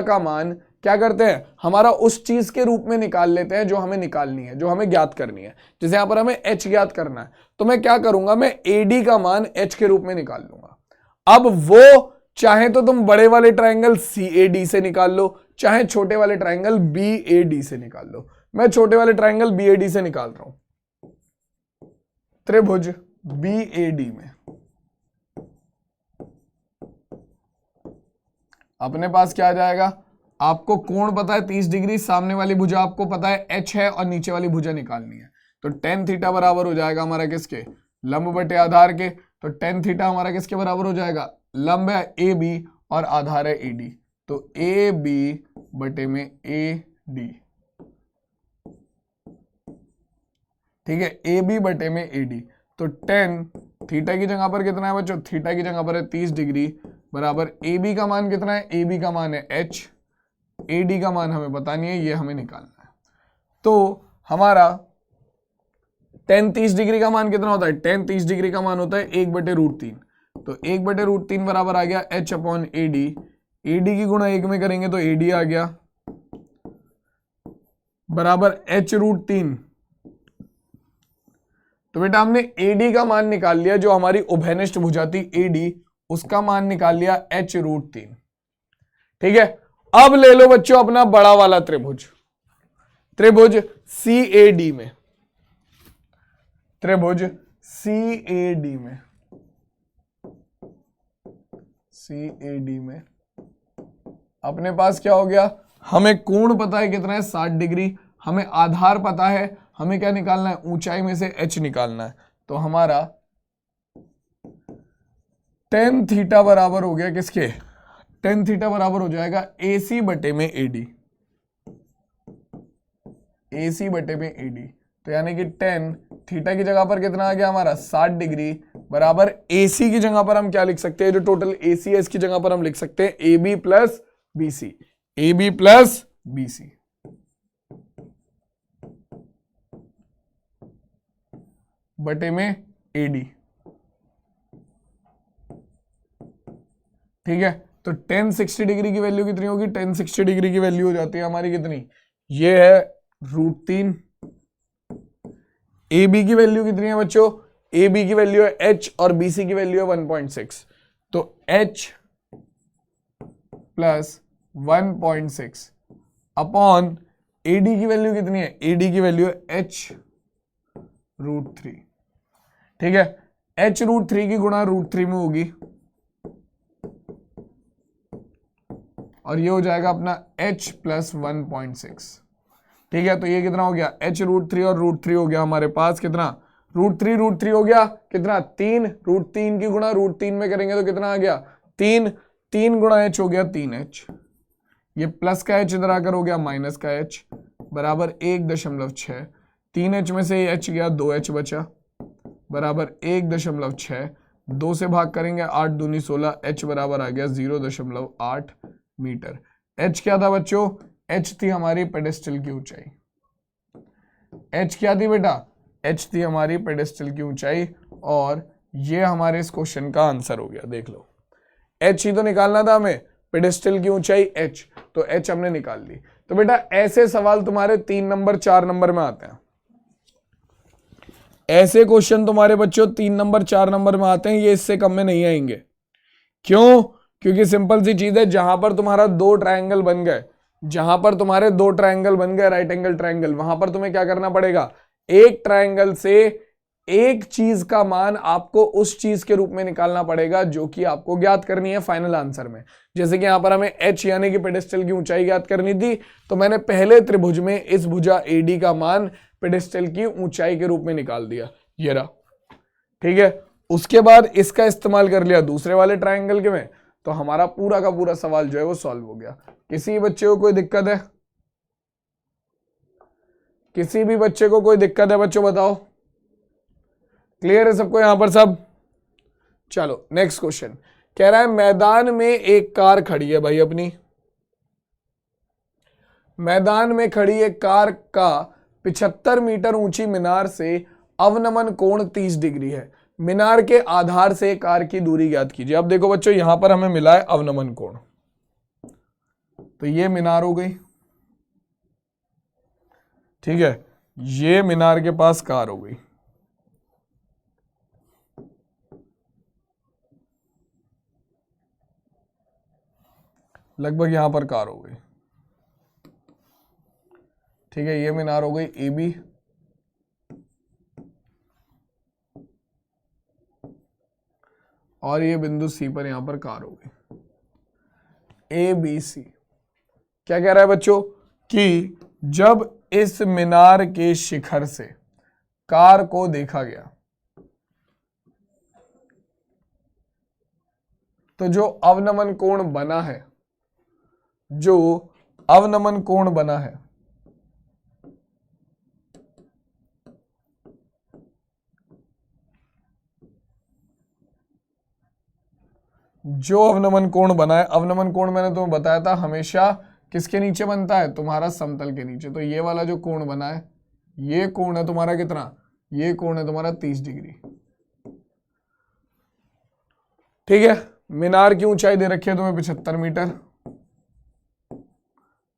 का मान क्या करते हैं, हमारा उस चीज के रूप में निकाल लेते हैं जो हमें निकालनी है, जो हमें ज्ञात करनी है। जैसे यहां पर हमें h ज्ञात करना है तो मैं क्या करूंगा, मैं AD का मान h के रूप में निकाल लूंगा। अब वो चाहे तो तुम बड़े वाले ट्रायंगल CAD से निकाल लो, चाहे छोटे वाले ट्रायंगल BAD से निकाल लो। मैं छोटे वाले ट्रायंगल BAD से निकाल रहा हूं। त्रिभुज BAD में अपने पास क्या आ जाएगा, आपको कोण पता है 30 डिग्री, सामने वाली भुजा आपको पता है h है और नीचे वाली भुजा निकालनी है। तो tan थीटा बराबर हो जाएगा हमारा किसके, लंब बटे आधार के। तो tan थीटा हमारा किसके बराबर हो जाएगा, लंब है AB और आधार है AD, तो AB बटे में AD। ठीक है, AB बटे में AD। तो tan थीटा की जगह पर कितना है बच्चों, थीटा की जगह पर है 30 डिग्री बराबर AB का मान कितना है, AB का मान है h, AD का मान हमें पता नहीं है, ये हमें निकालना है। तो हमारा tan 30 डिग्री का मान कितना होता है, tan 30 डिग्री का मान होता है 1/√3। तो 1/√3 बराबर आ गया h अपॉन AD। AD की गुणा 1 में करेंगे तो AD आ गया बराबर h√3। तो बेटा हमने AD का मान निकाल लिया, जो हमारी उभयनिष्ठ भुजा थी AD, उसका मान निकाल लिया h√3। ठीक है, अब ले लो बच्चों अपना बड़ा वाला त्रिभुज, त्रिभुज CAD में, त्रिभुज CAD में, CAD में अपने पास क्या हो गया, हमें कोण पता है कितना है 60 डिग्री, हमें आधार पता है, हमें क्या निकालना है, ऊंचाई में से h निकालना है। तो हमारा tan थीटा बराबर हो गया किसके, tan थीटा बराबर हो जाएगा AC बटे में AD, AC बटे में AD। तो यानी कि tan थीटा की जगह पर कितना आ गया हमारा 60 डिग्री बराबर AC की जगह पर हम क्या लिख सकते हैं, जो टोटल AC है इसकी जगह पर हम लिख सकते हैं AB plus BC, AB plus BC। बटे में AD। ठीक है, तो tan 60 डिग्री की वैल्यू कितनी होगी, tan 60 डिग्री की वैल्यू हो जाती है हमारी कितनी, ये है √3। AB की वैल्यू कितनी है बच्चों, AB की वैल्यू है h और BC की वैल्यू है 1.6। तो h प्लस 1.6 अपॉन AD की वैल्यू कितनी है, AD की वैल्यू है h√3। ठीक है, h√3 की गुणा √3 में होगी और ये हो जाएगा अपना h प्लस 1.6। ठीक है, तो ये कितना हो गया, h√3 और √3 हो गया हमारे पास कितना, √3 हो गया कितना 3, √3 की गुणा √3 में करेंगे तो कितना आ गया 3, 3 गुणा h हो गया 3h, ये प्लस का h इधर आकर हो गया माइनस का h बराबर 1.6। 3h में से h गया 2h बचा बराबर 1.6, 2 से भाग करेंगे 8 दूनी 16, h बराबर आ गया 0.8 मीटर। h क्या था बच्चों, h थी हमारी पेडेस्टल की ऊंचाई। h क्या थी बेटा, h थी हमारी पेडेस्टल की ऊंचाई और ये हमारे इस क्वेश्चन का आंसर हो गया। देख लो, h ही तो निकालना था हमें, पेडेस्टल की ऊंचाई h, तो h हमने निकाल ली। तो बेटा ऐसे सवाल तुम्हारे 3 नंबर 4 नंबर में आते हैं, ऐसे क्वेश्चन तुम्हारे बच्चों 3 नंबर 4 नंबर में आते हैं, ये इससे कम में नहीं आएंगे। क्यों, क्योंकि सिंपल सी चीज है, जहां पर तुम्हारा 2 ट्रायंगल बन गए, जहां पर तुम्हारे 2 ट्रायंगल बन गए राइट एंगल ट्रायंगल, वहां पर तुम्हें क्या करना पड़ेगा, एक ट्रायंगल से एक चीज का मान आपको उस चीज के रूप में निकालना पड़ेगा जो कि आपको ज्ञात करनी है फाइनल आंसर में। जैसे कि यहां पर हमें h यानी कि पेडेस्टल की ऊंचाई ज्ञात करनी थी, तो मैंने पहले त्रिभुज में इस भुजा AD का मान पेडेस्टल की ऊंचाई के रूप में निकाल दिया, ये रहा। ठीक है, उसके बाद इसका इस्तेमाल कर लिया दूसरे वाले ट्रायंगल के में, तो हमारा पूरा का पूरा सवाल जो है वो सॉल्व हो गया। किसी बच्चे को कोई दिक्कत है, किसी भी बच्चे को कोई दिक्कत है बच्चों बताओ? क्लियर है सबको यहां पर सब? चलो नेक्स्ट क्वेश्चन कह रहा है मैदान में एक कार खड़ी है भाई अपनी, मैदान में खड़ी एक कार का 75 मीटर ऊंची मीनार से अवनमन कोण 30 डिग्री है। मीनार के आधार से कार की दूरी ज्ञात कीजिए। अब देखो बच्चों यहां पर हमें मिला है अवनमन कोण, तो ये मीनार हो गई, ठीक है, ये मीनार के पास कार हो गई, लगभग यहां पर कार हो गई, ठीक है, ये मीनार हो गई ए बी, और ये बिंदु सी पर यहां पर कार हो गई, ए बी सी। क्या कह रहा है बच्चों कि जब इस मीनार के शिखर से कार को देखा गया तो जो अवनमन कोण बना है, जो अवनमन कोण बना है जो अवनमन कोण बना है, अवनमन कोण मैंने तुम्हें बताया था हमेशा किसके नीचे बनता है, तुम्हारा समतल के नीचे। तो ये वाला जो कोण बना है, ये कोण है तुम्हारा कितना, ये कोण है तुम्हारा 30 डिग्री, ठीक है। मीनार की ऊंचाई दे रखी है तुम्हें 75 मीटर,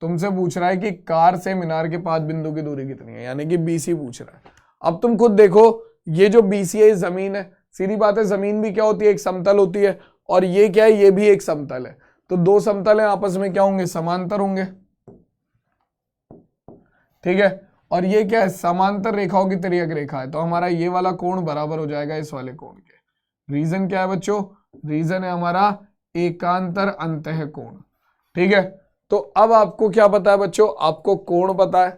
तुमसे पूछ रहा है कि कार से मीनार के 5 बिंदु की दूरी कितनी है, यानी कि बीसी पूछ रहा है। अब तुम खुद देखो, ये जो बीसी है जमीन है, सीधी बात है, जमीन भी क्या होती है, एक समतल होती है, और ये क्या है, ये भी एक समतल है। तो दो समतल है आपस में क्या होंगे, समांतर होंगे, ठीक है। और ये क्या है, समांतर रेखाओं की तिर्यक रेखा है, तो हमारा ये वाला कोण बराबर हो जाएगा इस वाले कोण के। रीजन क्या है बच्चों, रीजन है हमारा एकांतर अंतः कोण, ठीक है। तो अब आपको क्या पता है बच्चों, आपको कोण पता है,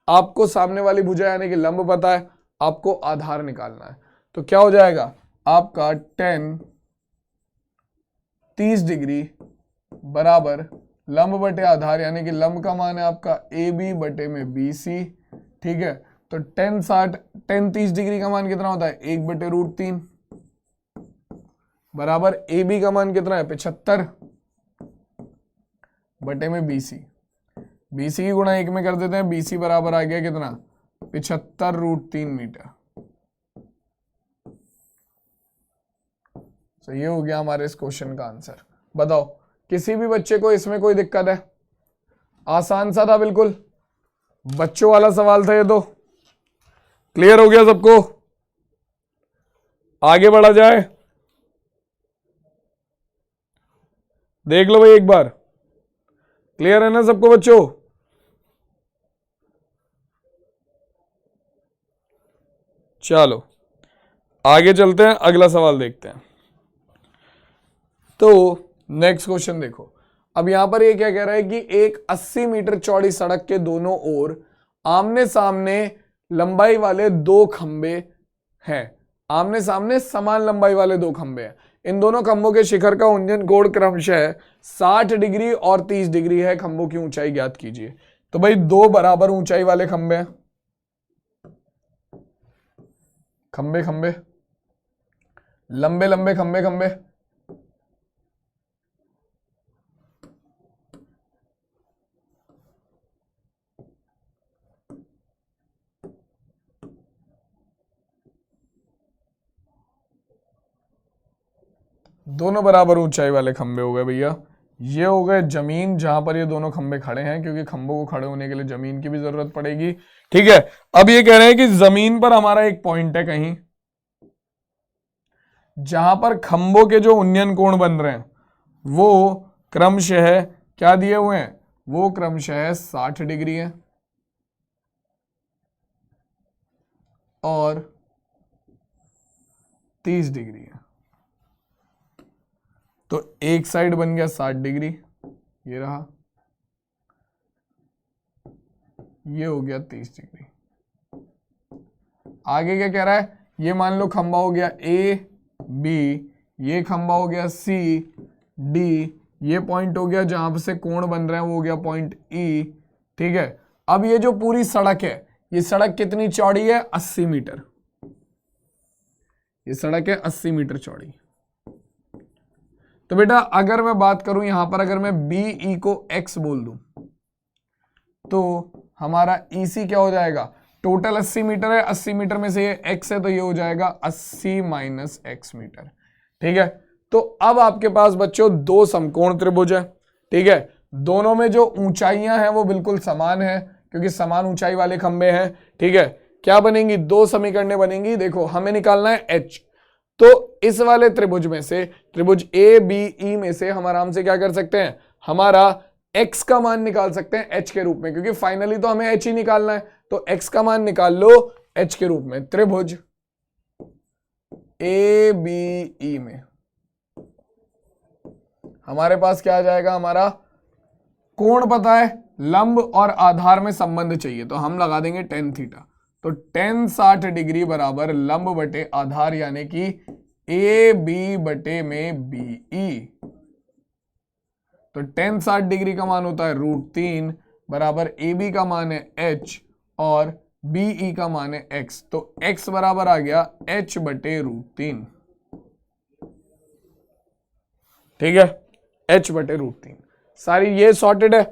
आपको सामने वाली भुजा यानी कि लंब पता है, आपको आधार निकालना है। तो क्या हो जाएगा आपका 30 डिग्री बराबर लंब बटे आधार, यानी कि लंब का मान है आपका ए बी बटे में बी सी, ठीक है। तो 30 डिग्री का मान कितना होता है, 1/√3 बराबर ए बी का मान कितना है 75 बटे में बी सी, बी सी की गुणा 1 में कर देते हैं, बी सी बराबर आ गया कितना 75√3 मीटर। तो ये हो गया हमारे इस क्वेश्चन का आंसर। बताओ किसी भी बच्चे को इसमें कोई दिक्कत है? आसान सा था बिल्कुल, बच्चों वाला सवाल था ये। तो क्लियर हो गया सबको? आगे बढ़ा जाए, देख लो भाई एक बार, क्लियर है ना सबको बच्चों? चलो आगे चलते हैं, अगला सवाल देखते हैं। तो नेक्स्ट क्वेश्चन देखो, अब यहां पर ये क्या कह रहा है कि एक 80 मीटर चौड़ी सड़क के दोनों ओर आमने सामने लंबाई वाले 2 खंबे हैं, आमने सामने समान लंबाई वाले 2 खंबे हैं। इन दोनों खंभों के शिखर का उन्नयन कोण क्रमशः 60 डिग्री और 30 डिग्री है, खंभों की ऊंचाई ज्ञात कीजिए। तो भाई 2 बराबर ऊंचाई वाले खंबे हैं, खंबे खंबे लंबे लंबे खंबे खंबे, दोनों बराबर ऊंचाई वाले खंबे हो गए भैया। ये हो गए जमीन जहां पर ये दोनों खंबे खड़े हैं, क्योंकि खंबों को खड़े होने के लिए जमीन की भी जरूरत पड़ेगी, ठीक है। अब ये कह रहे हैं कि जमीन पर हमारा एक पॉइंट है कहीं, जहां पर खंबों के जो उन्नयन कोण बन रहे हैं वो क्रमशः क्या दिए हुए हैं, वो क्रमशः 60 डिग्री है और 30 डिग्री है। तो एक साइड बन गया 60 डिग्री, ये रहा, ये हो गया 30 डिग्री। आगे क्या कह रहा है, ये मान लो खंबा हो गया ए बी, ये खंबा हो गया सी डी, ये पॉइंट हो गया जहां से कोण बन रहा है वो हो गया पॉइंट ई, ठीक है। अब ये जो पूरी सड़क है ये सड़क कितनी चौड़ी है? 80 मीटर। ये सड़क है 80 मीटर चौड़ी। तो बेटा अगर मैं बात करूं यहां पर, अगर मैं BE को x बोल दूं तो हमारा EC क्या हो जाएगा? टोटल 80 मीटर है, 80 मीटर में से ये x है तो ये हो जाएगा 80 माइनस x मीटर। ठीक है, तो अब आपके पास बच्चों दो समकोण त्रिभुज है। ठीक है, दोनों में जो ऊंचाइयां हैं वो बिल्कुल समान है क्योंकि समान ऊंचाई वाले खंबे हैं। ठीक है, क्या बनेंगी? दो समीकरणें बनेंगी। देखो हमें निकालना है h, तो इस वाले त्रिभुज में से, त्रिभुज ABE में से हम आराम से क्या कर सकते हैं? हमारा x का मान निकाल सकते हैं h के रूप में, क्योंकि फाइनली तो हमें h ही निकालना है। तो x का मान निकाल लो h के रूप में। त्रिभुज ABE में हमारे पास क्या आ जाएगा? हमारा कोण पता है, लंब और आधार में संबंध चाहिए, तो हम लगा देंगे tan थीटा। तो tan 60 डिग्री बराबर लंब बटे आधार यानी कि AB बटे में BE। तो tan 60 डिग्री का मान होता है √3 बराबर AB का मान है h और BE का मान है x। तो x बराबर आ गया h बटे √3। ठीक है, h बटे √3। सारी ये सॉर्टेड है।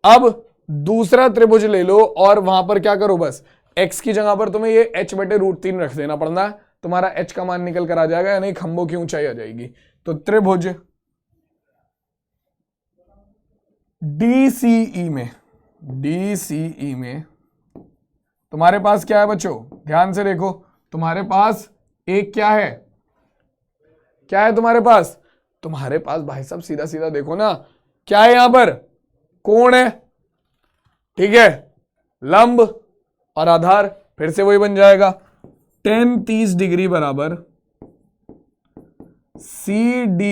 अब दूसरा त्रिभुज ले लो और वहां पर क्या करो? बस x की जगह पर तुम्हें ये h बटे √3 रख देना पड़ना, तुम्हारा h का मान निकल कर आ जाएगा, यानी खंभों की ऊंचाई आ जाएगी। तो त्रिभुज DCE में तुम्हारे पास क्या है बच्चों? ध्यान से देखो, तुम्हारे पास एक क्या है? क्या है तुम्हारे पास? तुम्हारे पास भाई साहब सीधा सीधा देखो ना, क्या है यहां पर? कोण है। ठीक है, लंब और आधार फिर से वही बन जाएगा। tan 30 डिग्री बराबर CD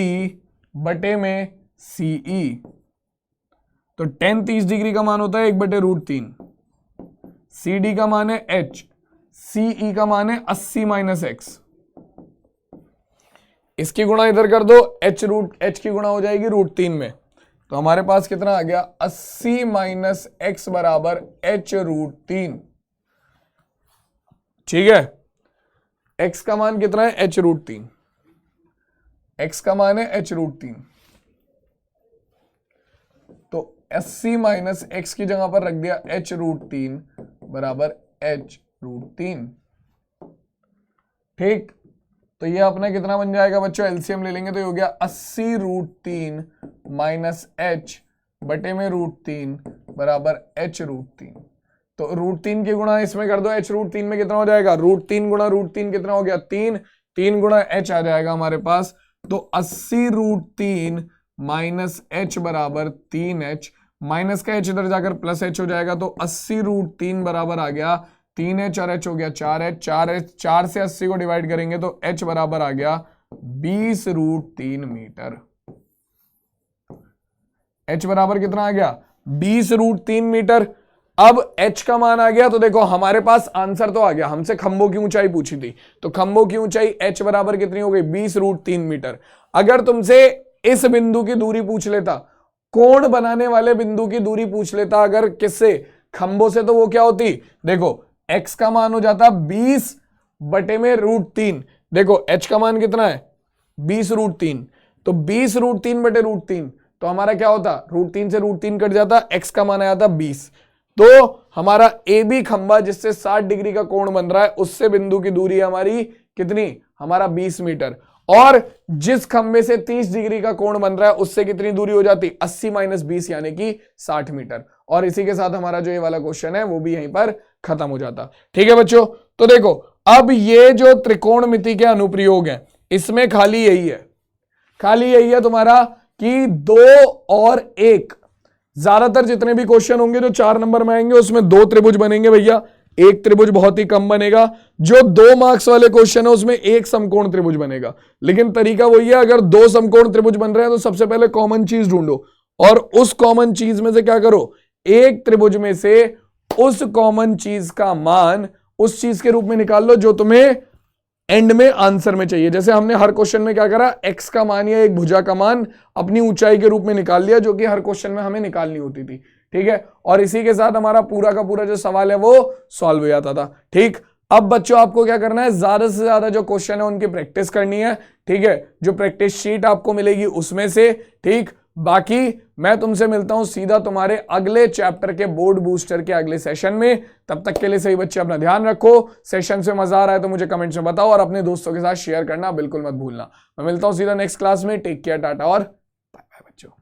बटे में CE। तो tan 30 डिग्री का मान होता है 1 बटे √3, CD का मान है h, CE का मान है 80 माइनस x। इसकी गुणा इधर कर दो, h की गुणा हो जाएगी √3 में। तो हमारे पास कितना आ गया? 80 माइनस x बराबर h √3। ठीक है, x का मान कितना है? h √3। x का मान है h √3। तो 80 माइनस x की जगह पर रख दिया h √3 बराबर h √3। ठीक, तो ये अपना कितना बन जाएगा बच्चों? एलसीएम ले लेंगे तो ये हो गया 80 √3 माइनस h बटे में √3 बराबर h √3। तो √3 की गुणा इसमें कर दो, h √3 में कितना हो जाएगा? √3 गुणा √3 कितना हो गया? 3। 3 गुणा h आ जाएगा हमारे पास। तो 80 √3 माइनस h बराबर 3h, माइनस का h इधर जाकर प्लस h हो जाएगा। तो 80 √3 बराबर आ गया 3h और h हो गया 4h। 4 से 80 को डिवाइड करेंगे तो h बराबर आ गया 20 √3 मीटर। h बराबर कितना आ गया? 20 √3 मीटर। अब h का मान आ गया तो देखो हमारे पास आंसर तो आ गया। हमसे खंभों की ऊंचाई पूछी थी, तो खंभों की ऊंचाई h बराबर कितनी हो गई? 20 √3 मीटर। अगर तुमसे इस बिंदु की दूरी पूछ लेता, कोण बनाने वाले बिंदु की दूरी पूछ लेता अगर किससे? खंभों से, तो वो क्या होती? देखो x का मान हो जाता 20 बटे में √3। देखो h का मान कितना है? 20 √3। तो 20 √3 बटे √3, तो हमारा क्या होता? √3 से √3 कट जाता, x का मान आया था 20। तो हमारा AB खंभा जिससे 60 डिग्री का कोण बन रहा है, उससे बिंदु की दूरी हमारी कितनी? हमारा 20 मीटर। और जिस खंबे से 30 डिग्री का कोण बन रहा है उससे कितनी दूरी हो जाती? 80 माइनस 20 यानी कि 60 मीटर। और इसी के साथ हमारा जो ये वाला क्वेश्चन है वो भी यहीं पर खत्म हो जाता। ठीक है बच्चों, तो देखो अब ये जो त्रिकोणमिति के अनुप्रयोग हैं इसमें खाली यही है, खाली यही है तुम्हारा कि 2 और 1। ज्यादातर जितने भी क्वेश्चन होंगे जो 4 नंबर में आएंगे उसमें 2 त्रिभुज बनेंगे भैया, एक त्रिभुज बहुत ही कम बनेगा। जो 2 मार्क्स वाले क्वेश्चन है उसमें एक समकोण त्रिभुज बनेगा। लेकिन तरीका वही है, अगर 2 समकोण त्रिभुज बन रहे हैं तो सबसे पहले कॉमन चीज ढूंढो और उस कॉमन चीज में से क्या करो? एक त्रिभुज में से उस कॉमन चीज का मान उस चीज के रूप में निकाल लो जो तुम्हें एंड में आंसर में चाहिए। जैसे हमने हर क्वेश्चन में क्या करा, एक्स का मान या एक भुजा का मान अपनी ऊंचाई के रूप में निकाल लिया, जो कि हर क्वेश्चन में हमें निकालनी होती थी। ठीक है, और इसी के साथ हमारा पूरा का पूरा जो सवाल है वो सॉल्व हो जाता था। ठीक, अब बच्चों आपको क्या करना है, ज्यादा से ज्यादा जो क्वेश्चन है उनकी प्रैक्टिस करनी है। ठीक है, जो प्रैक्टिस शीट आपको मिलेगी उसमें से। ठीक, बाकी मैं तुमसे मिलता हूं सीधा तुम्हारे अगले चैप्टर के बोर्ड बूस्टर के अगले सेशन में। तब तक के लिए सही बच्चे अपना ध्यान रखो। सेशन से मजा आ रहा है तो मुझे कमेंट्स में बताओ और अपने दोस्तों के साथ शेयर करना बिल्कुल मत भूलना। मैं मिलता हूं सीधा नेक्स्ट क्लास में। टेक केयर, टाटा और बाय बाय बच्चों।